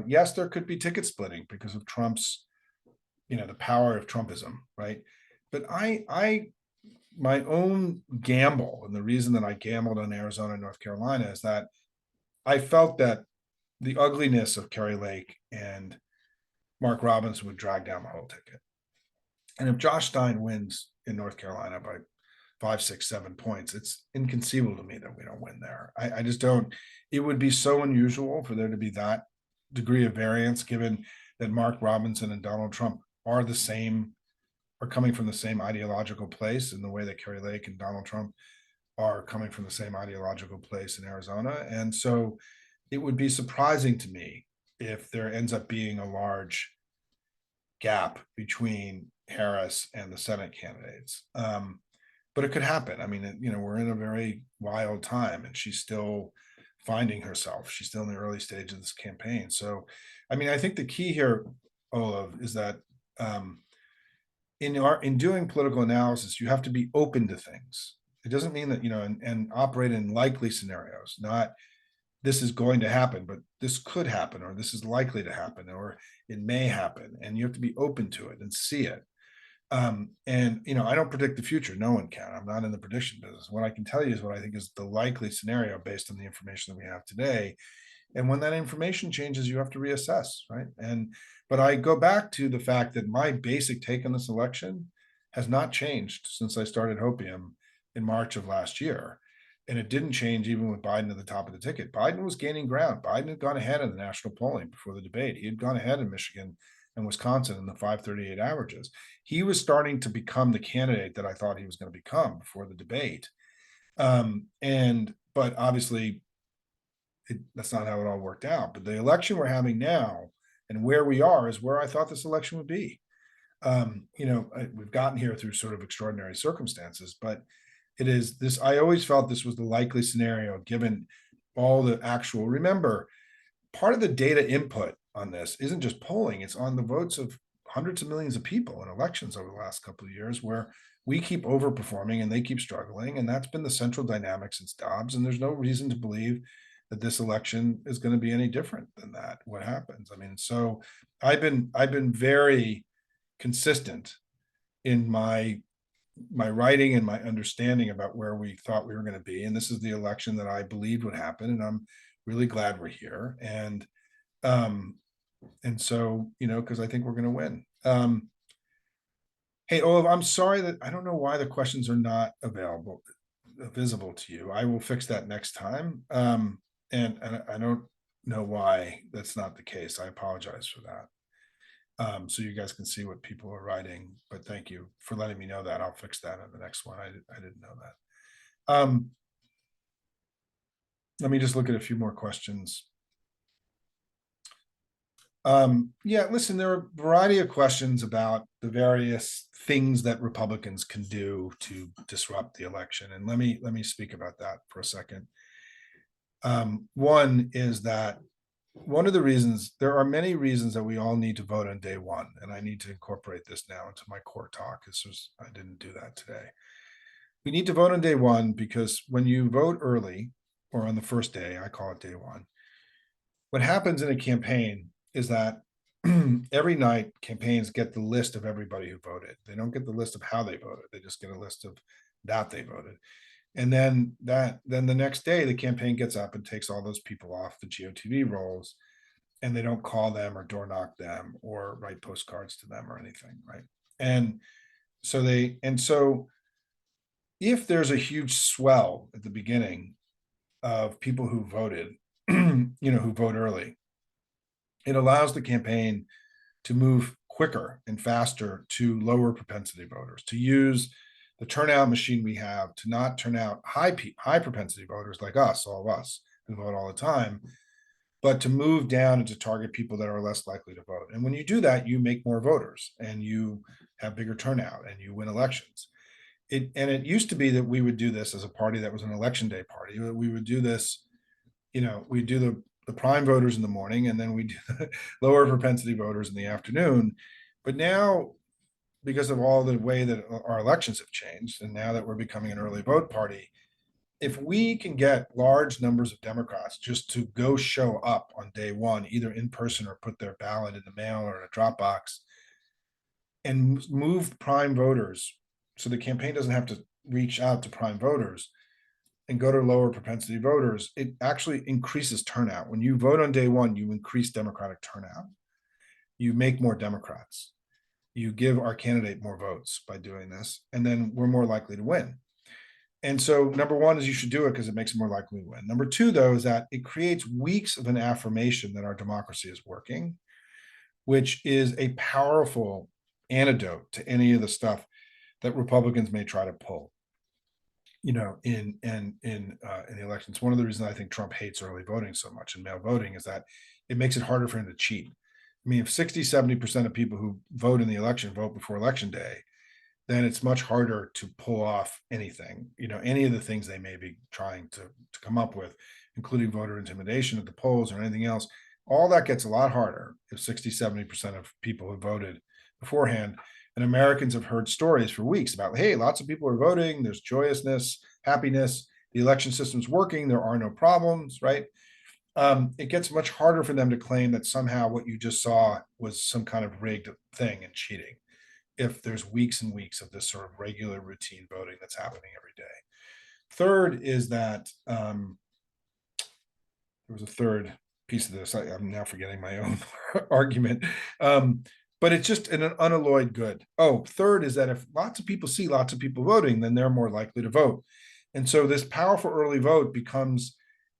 yes, there could be ticket splitting because of Trump's, the power of Trumpism, right? But I my own gamble, and the reason that I gambled on Arizona and North Carolina is that I felt that the ugliness of Kerry Lake and Mark Robinson would drag down the whole ticket. And if Josh Stein wins in North Carolina by 5, 6, 7 points, it's inconceivable to me that we don't win there. I just don't. It would be so unusual for there to be that degree of variance, given that Mark Robinson and Donald Trump are coming from the same ideological place in the way that Kerry Lake and Donald Trump are coming from the same ideological place in Arizona. And so it would be surprising to me if there ends up being a large gap between Harris and the Senate candidates. But it could happen. I mean, we're in a very wild time, and she's still finding herself. She's still in the early stage of this campaign. So, I mean, I think the key here, Olav, is that in doing political analysis, you have to be open to things. It doesn't mean that, and operate in likely scenarios, not this is going to happen, but this could happen, or this is likely to happen, or it may happen. And you have to be open to it and see it. And I don't predict the future. No one can. I'm not in the prediction business. What I can tell you is what I think is the likely scenario based on the information that we have today. And when that information changes, you have to reassess, right? But I go back to the fact that my basic take on this election has not changed since I started Hopium in March of last year. And it didn't change even with Biden at the top of the ticket. Biden was gaining ground. Biden had gone ahead in the national polling before the debate. He had gone ahead in Michigan and Wisconsin in the 538 averages. He was starting to become the candidate that I thought he was going to become before the debate. But obviously, that's not how it all worked out. But the election we're having now and where we are is where I thought this election would be. We've gotten here through sort of extraordinary circumstances, but it is this. I always felt this was the likely scenario given all the actual. Remember, part of the data input on this isn't just polling, it's on the votes of hundreds of millions of people in elections over the last couple of years, where we keep overperforming and they keep struggling. And that's been the central dynamic since Dobbs. And there's no reason to believe that this election is going to be any different than that. What happens? I mean, so I've been very consistent in my writing and my understanding about where we thought we were going to be. And this is the election that I believed would happen. And I'm really glad we're here. And so, because I think we're going to win. Hey, Olav, I'm sorry that I don't know why the questions are not visible to you. I will fix that next time. And I don't know why that's not the case. I apologize for that. So you guys can see what people are writing, but thank you for letting me know that. I'll fix that on the next one. I didn't know that. Let me just look at a few more questions. Listen, there are a variety of questions about the various things that Republicans can do to disrupt the election. And let me speak about that for a second. One is that one of the reasons, there are many reasons that we all need to vote on day one. And I need to incorporate this now into my core talk. I didn't do that today. We need to vote on day one because when you vote early or on the first day, I call it day one, what happens in a campaign is that every night campaigns get the list of everybody who voted. They don't get the list of how they voted. They just get a list of that they voted. And then the next day, the campaign gets up and takes all those people off the GOTV rolls, and they don't call them or door knock them or write postcards to them or anything, right? And so if there's a huge swell at the beginning of people who voted, who vote early, it allows the campaign to move quicker and faster to lower propensity voters, to use the turnout machine we have to not turn out high propensity voters like us, all of us who vote all the time, but to move down and to target people that are less likely to vote. And when you do that, you make more voters and you have bigger turnout and you win elections. It used to be that we would do this as a party that was an election day party. We would do this we do the prime voters in the morning, and then we do the lower propensity voters in the afternoon. But now, because of all the way that our elections have changed, and now that we're becoming an early vote party, if we can get large numbers of Democrats just to go show up on day one, either in person or put their ballot in the mail or in a drop box, and move prime voters so the campaign doesn't have to reach out to prime voters and go to lower propensity voters, it actually increases turnout. When you vote on day one, you increase Democratic turnout. You make more Democrats. You give our candidate more votes by doing this, and then we're more likely to win. And so, number one is you should do it because it makes it more likely to win. Number two, though, is that it creates weeks of an affirmation that our democracy is working, which is a powerful antidote to any of the stuff that Republicans may try to pull. In the elections, one of the reasons I think Trump hates early voting so much and mail voting is that it makes it harder for him to cheat. I mean, if 60-70% of people who vote in the election vote before election day, then it's much harder to pull off anything, any of the things they may be trying to come up with, including voter intimidation at the polls or anything else. All that gets a lot harder if 60-70% of people have voted beforehand. And Americans have heard stories for weeks about, hey, lots of people are voting, there's joyousness, happiness, the election system's working, there are no problems, right? It gets much harder for them to claim that somehow what you just saw was some kind of rigged thing and cheating, if there's weeks and weeks of this sort of regular routine voting that's happening every day. Third is that there was a third piece of this. I'm now forgetting my own argument. But it's just an unalloyed good. Oh, third is that if lots of people see lots of people voting, then they're more likely to vote. And so this powerful early vote becomes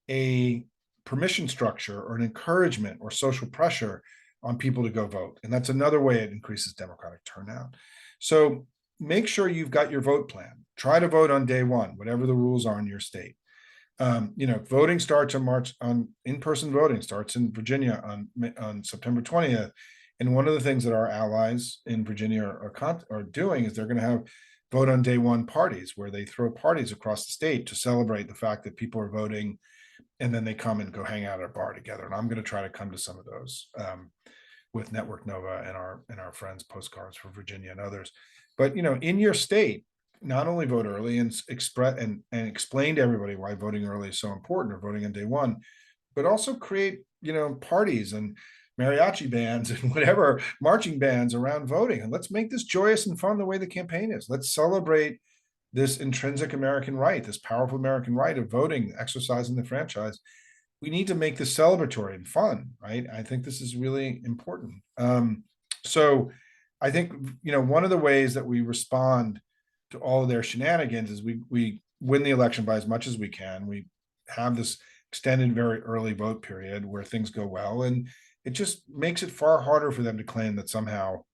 a permission structure or an encouragement or social pressure on people to go vote. And that's another way it increases Democratic turnout. So make sure you've got your vote plan. Try to vote on day one, whatever the rules are in your state. Voting starts on March, on in-person voting starts in Virginia on September 20th. And one of the things that our allies in Virginia are doing is they're going to have vote on day one parties where they throw parties across the state to celebrate the fact that people are voting, and then they come and go hang out at a bar together. And I'm going to try to come to some of those with Network Nova and our friends Postcards for Virginia and others. But in your state, not only vote early and explain to everybody why voting early is so important, or voting on day one, but also create parties and mariachi bands and whatever marching bands around voting, and let's make this joyous and fun the way the campaign is. Let's celebrate this intrinsic American right, this powerful American right of voting, exercising the franchise. We need to make this celebratory and fun, right? I think this is really important. So I think one of the ways that we respond to all of their shenanigans is we win the election by as much as we can. We have this extended, very early vote period where things go well, and it just makes it far harder for them to claim that somehow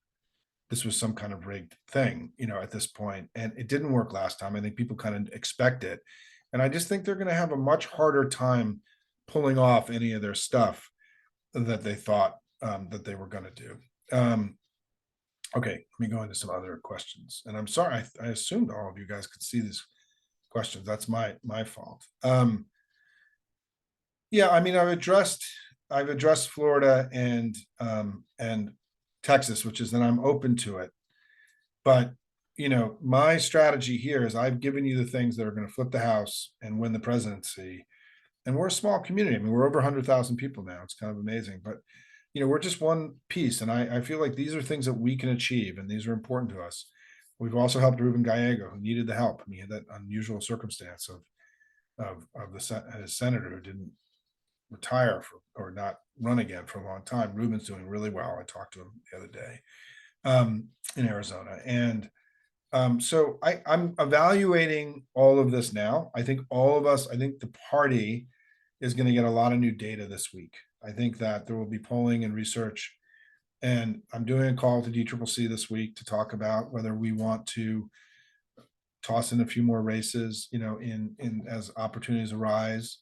this was some kind of rigged thing, at this point. And it didn't work last time. I think people kind of expect it. And I just think they're going to have a much harder time pulling off any of their stuff that they thought that they were going to do. Okay, let me go into some other questions. And I'm sorry, I assumed all of you guys could see these questions. That's my fault. Yeah, I mean, I've addressed Florida and Texas, which is that I'm open to it. But my strategy here is I've given you the things that are going to flip the House and win the presidency. And we're a small community. I mean, we're over 100,000 people now. It's kind of amazing. But we're just one piece. And I feel like these are things that we can achieve, and these are important to us. We've also helped Ruben Gallego, who needed the help. I mean, he had that unusual circumstance of his senator who didn't retire or not run again for a long time. Ruben's doing really well. I talked to him the other day in Arizona. And so I'm evaluating all of this now. I think the party is going to get a lot of new data this week. I think that there will be polling and research. And I'm doing a call to DCCC this week to talk about whether we want to toss in a few more races, in as opportunities arise.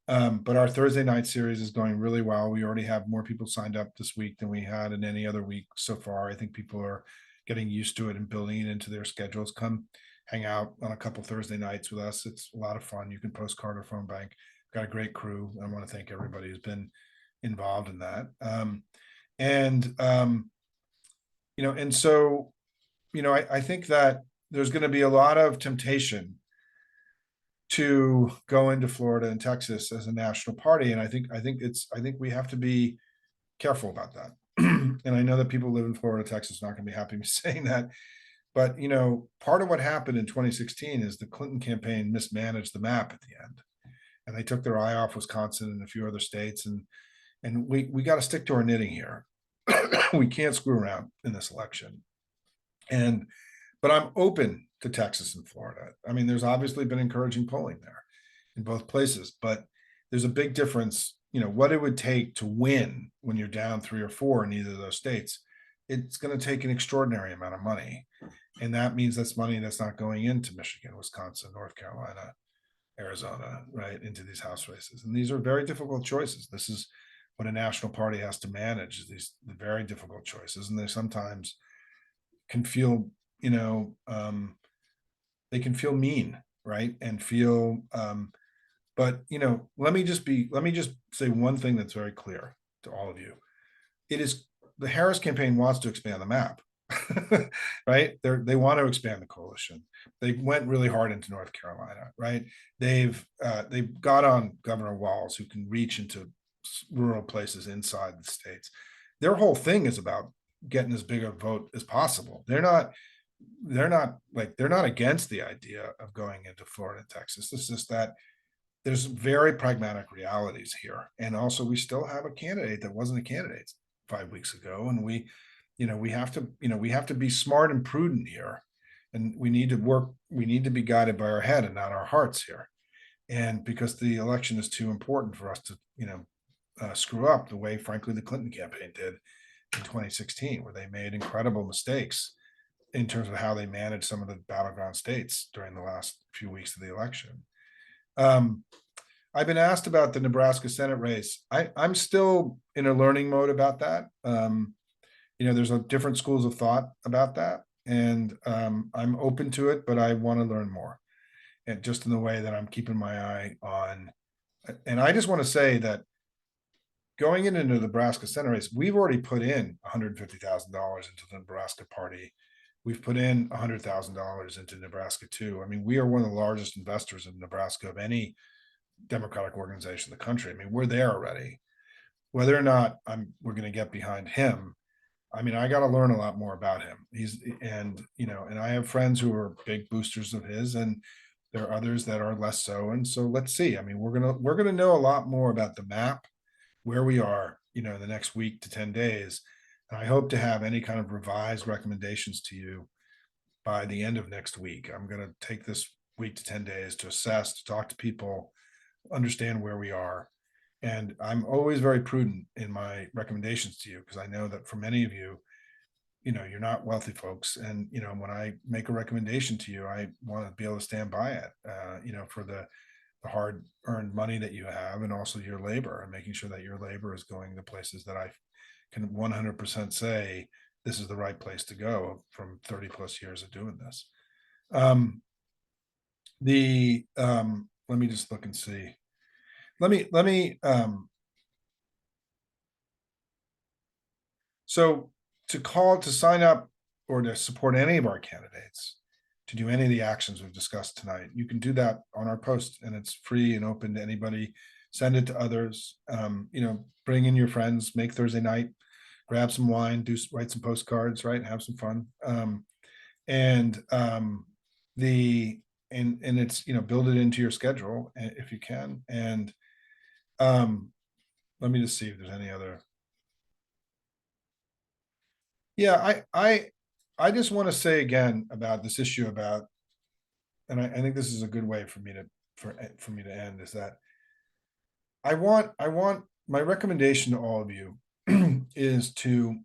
But our Thursday night series is going really well. We already have more people signed up this week than we had in any other week so far. I think people are getting used to it and building it into their schedules. Come hang out on a couple Thursday nights with us. It's a lot of fun. You can postcard or phone bank got a great crew. I want to thank everybody who's been involved in that. And and so, I think that there's going to be a lot of temptation to go into Florida and Texas as a national party. And I think we have to be careful about that. And I know that people who live in Florida, Texas, are not going to be happy me saying that. But part of what happened in 2016 is the Clinton campaign mismanaged the map at the end, and they took their eye off Wisconsin and a few other states, and we got to stick to our knitting here. We can't screw around in this election. And but I'm open to Texas and Florida. I mean, there's obviously been encouraging polling there in both places, but there's a big difference, what it would take to win when you're down 3 or 4 in either of those states. It's going to take an extraordinary amount of money. And that means that's money that's not going into Michigan, Wisconsin, North Carolina, Arizona, right, into these House races. And these are very difficult choices. This is what a national party has to manage, these very difficult choices. And they sometimes can feel, they can feel mean, right? And feel, but let me just say one thing that's very clear to all of you. It is the Harris campaign wants to expand the map. Right? They want to expand the coalition. They went really hard into North Carolina, right? They've got on Governor Walz, who can reach into rural places inside the states. Their whole thing is about getting as big a vote as possible. They're not against the idea of going into Florida and Texas. It's just that there's very pragmatic realities here. And also we still have a candidate that wasn't a candidate 5 weeks ago. And we have to be smart and prudent here. And we need to be guided by our head and not our hearts here. And because the election is too important for us to, screw up the way, frankly, the Clinton campaign did in 2016, where they made incredible mistakes in terms of how they managed some of the battleground states during the last few weeks of the election. I've been asked about the Nebraska Senate race. I'm still in a learning mode about that. There's different schools of thought about that, and I'm open to it, but I want to learn more. And just in the way that I'm keeping my eye on, and I just want to say that going into the Nebraska Senate race, we've already put in $150,000 into the Nebraska party. We've put in $100,000 into Nebraska too. I mean, we are one of the largest investors in Nebraska of any Democratic organization in the country. I mean, we're there already. Whether or not we're going to get behind him, I mean, I got to learn a lot more about him. And I have friends who are big boosters of his, and there are others that are less so. And so let's see. I mean, we're gonna know a lot more about the map, where we are, in the next week to 10 days. And I hope to have any kind of revised recommendations to you by the end of next week. I'm going to take this week to 10 days to assess, to talk to people, understand where we are. And I'm always very prudent in my recommendations to you, because I know that for many of you, you're not wealthy folks. And, when I make a recommendation to you, I want to be able to stand by it, for the hard earned money that you have, and also your labor, and making sure that your labor is going to places that I can 100% say this is the right place to go from 30 plus years of doing this. Let me just look and see. So to sign up or to support any of our candidates, to do any of the actions we've discussed tonight, you can do that on our post, and it's free and open to anybody. Send it to others. Bring in your friends, make Thursday night, grab some wine, write some postcards, right? Have some fun. And it's, build it into your schedule if you can. And let me just see if there's any other. Yeah, I just want to say again about this issue about, and I think this is a good way for me to end, is that I want my recommendation to all of you is to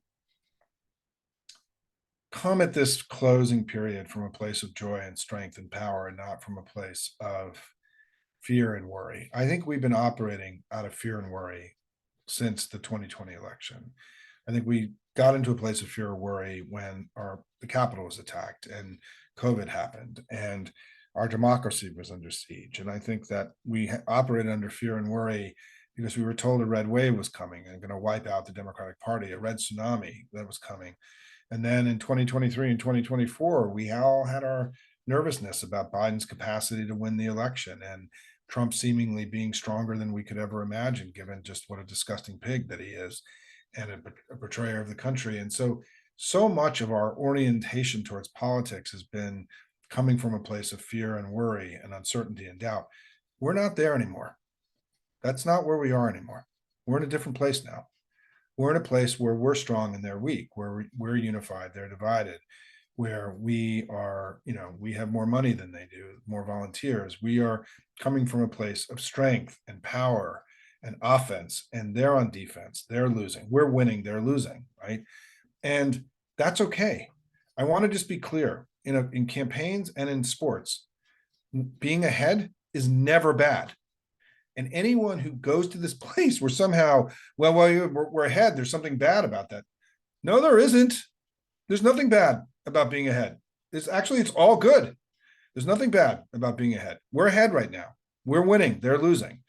come at this closing period from a place of joy and strength and power, and not from a place of fear and worry. I think we've been operating out of fear and worry since the 2020 election. I think we got into a place of fear or worry when the Capitol was attacked and COVID happened, and our democracy was under siege. And I think that we operated under fear and worry because we were told a red wave was coming and going to wipe out the Democratic Party, a red tsunami that was coming. And then in 2023 and 2024, we all had our nervousness about Biden's capacity to win the election and Trump seemingly being stronger than we could ever imagine, given just what a disgusting pig that he is and a betrayer of the country. And so much of our orientation towards politics has been coming from a place of fear and worry and uncertainty and doubt. We're not there anymore. That's not where we are anymore. We're in a different place now. We're in a place where we're strong and they're weak, where we're unified, they're divided, where we are, we have more money than they do, more volunteers. We are coming from a place of strength and power and offense, and they're on defense. They're losing. We're winning. They're losing, right? And that's okay. I want to just be clear, in campaigns and in sports, being ahead is never bad. And anyone who goes to this place where somehow, we're ahead, there's something bad about that. No, there isn't. There's nothing bad about being ahead. It's all good. There's nothing bad about being ahead. We're ahead right now. We're winning. They're losing.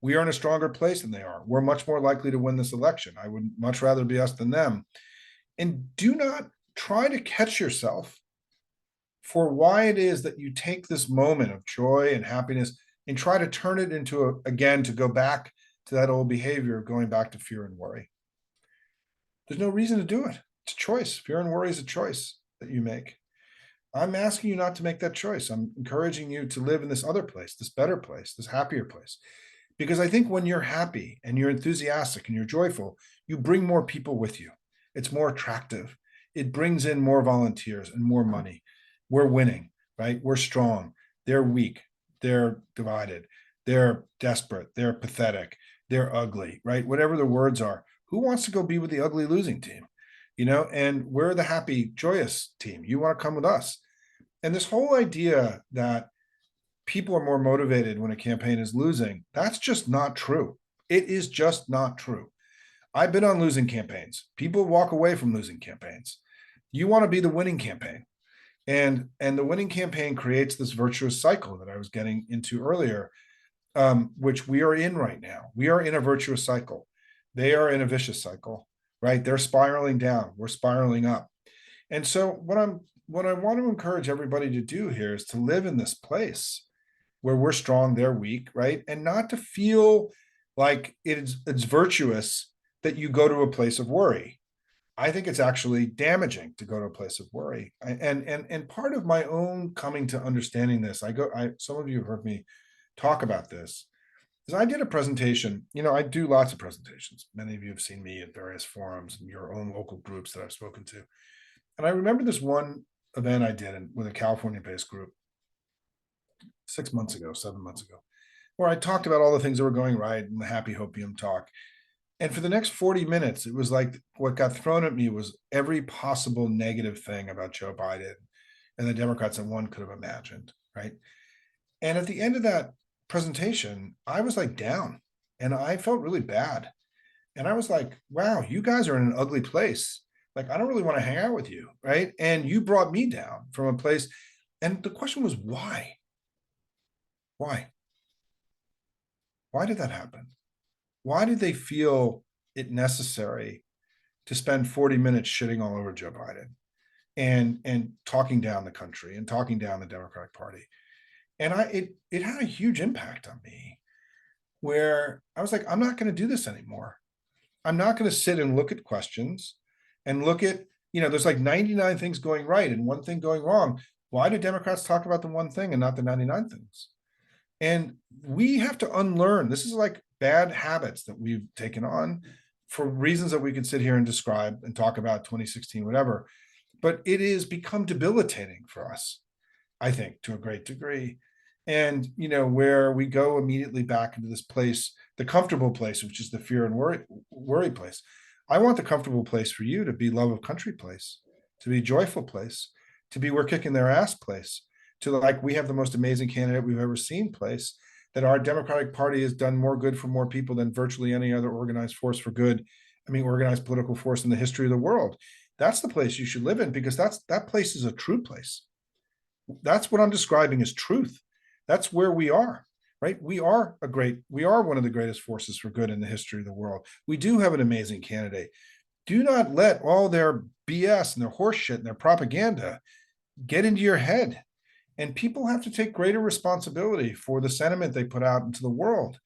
We are in a stronger place than they are. We're much more likely to win this election. I would much rather be us than them. And do not try to catch yourself for why it is that you take this moment of joy and happiness and try to turn it into, again, to go back to that old behavior of going back to fear and worry. There's no reason to do it. It's a choice. Fear and worry is a choice that you make. I'm asking you not to make that choice. I'm encouraging you to live in this other place, this better place, this happier place. Because I think when you're happy and you're enthusiastic and you're joyful, you bring more people with you. It's more attractive. It brings in more volunteers and more money. We're winning, right? We're strong. They're weak. They're divided. They're desperate. They're pathetic. They're ugly, right? Whatever the words are. Who wants to go be with the ugly losing team? And we're the happy, joyous team. You want to come with us. And this whole idea that people are more motivated when a campaign is losing, that's just not true. It is just not true. I've been on losing campaigns. People walk away from losing campaigns. You want to be the winning campaign. And the winning campaign creates this virtuous cycle that I was getting into earlier, which we are in right now. We are in a virtuous cycle. They are in a vicious cycle, right? They're spiraling down. We're spiraling up. And so what I want to encourage everybody to do here is to live in this place where we're strong, they're weak, right? And not to feel like it's virtuous that you go to a place of worry. I think it's actually damaging to go to a place of worry. And part of my own coming to understanding this, some of you have heard me talk about this, is I did a presentation. I do lots of presentations. Many of you have seen me at various forums and your own local groups that I've spoken to. And I remember this one event I did with a California-based group 7 months ago, where I talked about all the things that were going right and the happy hopium talk. And for the next 40 minutes, it was like what got thrown at me was every possible negative thing about Joe Biden and the Democrats that one could have imagined, right? And at the end of that presentation, I was like down and I felt really bad. And I was like, wow, you guys are in an ugly place. Like, I don't really want to hang out with you, right? And you brought me down from a place. And the question was, why? Why? Why did that happen? Why did they feel it necessary to spend 40 minutes shitting all over Joe Biden and talking down the country and talking down the Democratic Party? And it had a huge impact on me where I was like, I'm not going to do this anymore. I'm not going to sit and look at questions and look at, there's like 99 things going right and one thing going wrong. Why do Democrats talk about the one thing and not the 99 things? And we have to unlearn. This is like bad habits that we've taken on for reasons that we could sit here and describe and talk about 2016, whatever. But it has become debilitating for us, I think, to a great degree. And, where we go immediately back into this place, the comfortable place, which is the fear and worry place. I want the comfortable place for you to be love of country place, to be joyful place, to be we're kicking their ass place, to like we have the most amazing candidate we've ever seen place, that our Democratic Party has done more good for more people than virtually any other organized force for good. Organized political force in the history of the world. That's the place you should live in because that place is a true place. That's what I'm describing as truth. That's where we are, right? We are one of the greatest forces for good in the history of the world. We do have an amazing candidate. Do not let all their BS and their horseshit and their propaganda get into your head. And people have to take greater responsibility for the sentiment they put out into the world.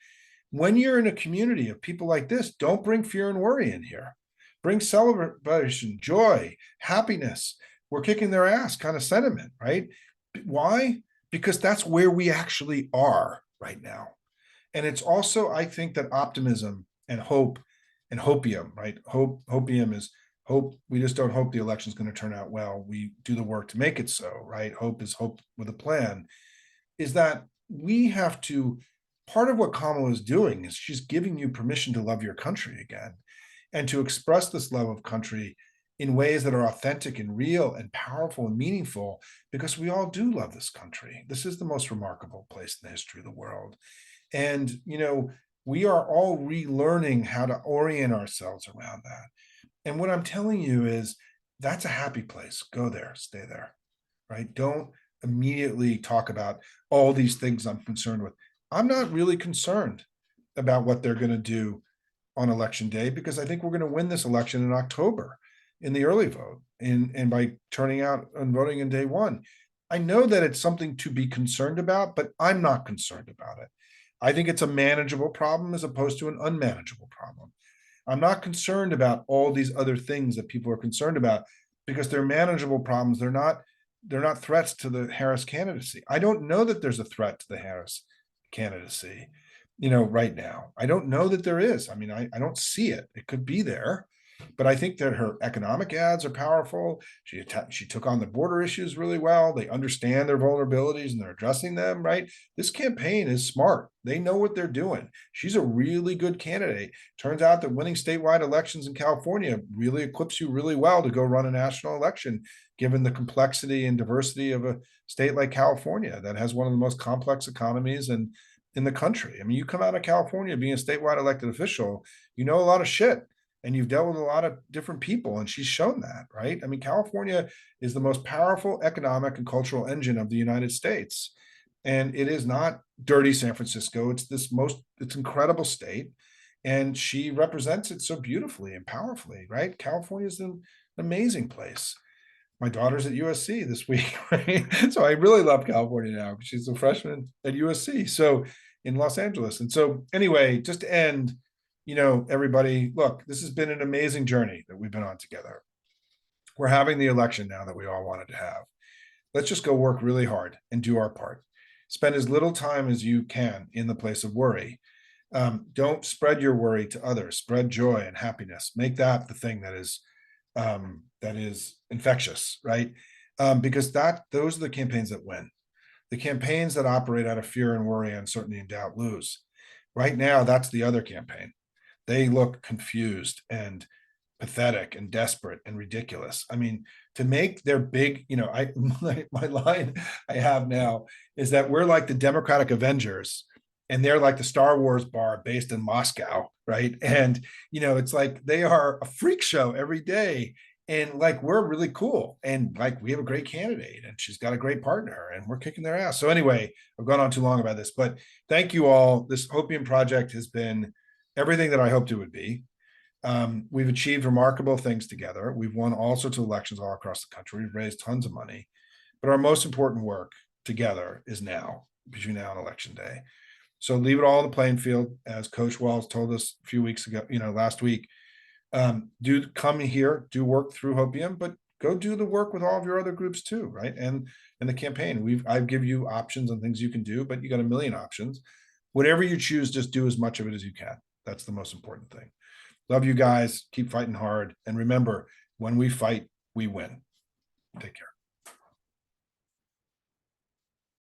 When you're in a community of people like this, don't bring fear and worry in here. Bring celebration, joy, happiness. We're kicking their ass kind of sentiment, right? Why? Because that's where we actually are right now. And it's also, I think, that optimism and hope and hopium, right? Hopium is hope. We just don't hope the election is going to turn out well. We do the work to make it so, right? Hope is hope with a plan. Is that we have to, part of what Kamala is doing is she's giving you permission to love your country again and to express this love of country in ways that are authentic and real and powerful and meaningful, because we all do love this country. This is the most remarkable place in the history of the world. And, we are all relearning how to orient ourselves around that. And what I'm telling you is that's a happy place. Go there, stay there, right? Don't immediately talk about all these things I'm concerned with. I'm not really concerned about what they're going to do on election day, because I think we're going to win this election in October in the early vote and by turning out and voting in day one. I know that it's something to be concerned about, but I'm not concerned about it. I think it's a manageable problem as opposed to an unmanageable problem. I'm not concerned about all these other things that people are concerned about, because they're manageable problems. They're not threats to the Harris candidacy. I don't know that there's a threat to the Harris candidacy, right now. I don't know that there is. I mean, I don't see it. It could be there, but I think that her economic ads are powerful. She took on the border issues really well. They understand their vulnerabilities and they're addressing them, right? This campaign is smart. They know what they're doing. She's a really good candidate. Turns out that winning statewide elections in California really equips you really well to go run a national election, given the complexity and diversity of a state like California that has one of the most complex economies in the country. I mean, you come out of California being a statewide elected official, you know a lot of shit and you've dealt with a lot of different people, and she's shown that, right? I mean, California is the most powerful economic and cultural engine of the United States. And it is not dirty San Francisco. It's incredible state. And she represents it so beautifully and powerfully, right? California is an amazing place. My daughter's at USC this week, right? So I really love California now. She's a freshman at USC, so in Los Angeles. And so anyway, just to end, everybody, look, this has been an amazing journey that we've been on together. We're having the election now that we all wanted to have. Let's just go work really hard and do our part. Spend as little time as you can in the place of worry. Don't spread your worry to others. Spread joy and happiness. Make that the thing that is infectious, right? Because those are the campaigns that win. The campaigns that operate out of fear and worry, uncertainty, and doubt lose. Right now, that's the other campaign. They look confused and pathetic and desperate and ridiculous. I mean, to make their big, my line I have now is that we're like the Democratic Avengers and they're like the Star Wars bar based in Moscow, right? And it's like they are a freak show every day. And like we're really cool. And like we have a great candidate and she's got a great partner and we're kicking their ass. So anyway, I've gone on too long about this, but thank you all. This Hopium project has been everything that I hoped it would be. We've achieved remarkable things together. We've won all sorts of elections all across the country. We've raised tons of money. But our most important work together is now, between now and election day. So leave it all on the playing field, as Coach Wells told us a few weeks ago, last week. Do come here, do work through Hopium, but go do the work with all of your other groups too, right? And the campaign, I give you options on things you can do, but you got a million options. Whatever you choose, just do as much of it as you can. That's the most important thing. Love you guys. Keep fighting hard. And remember, when we fight, we win. Take care.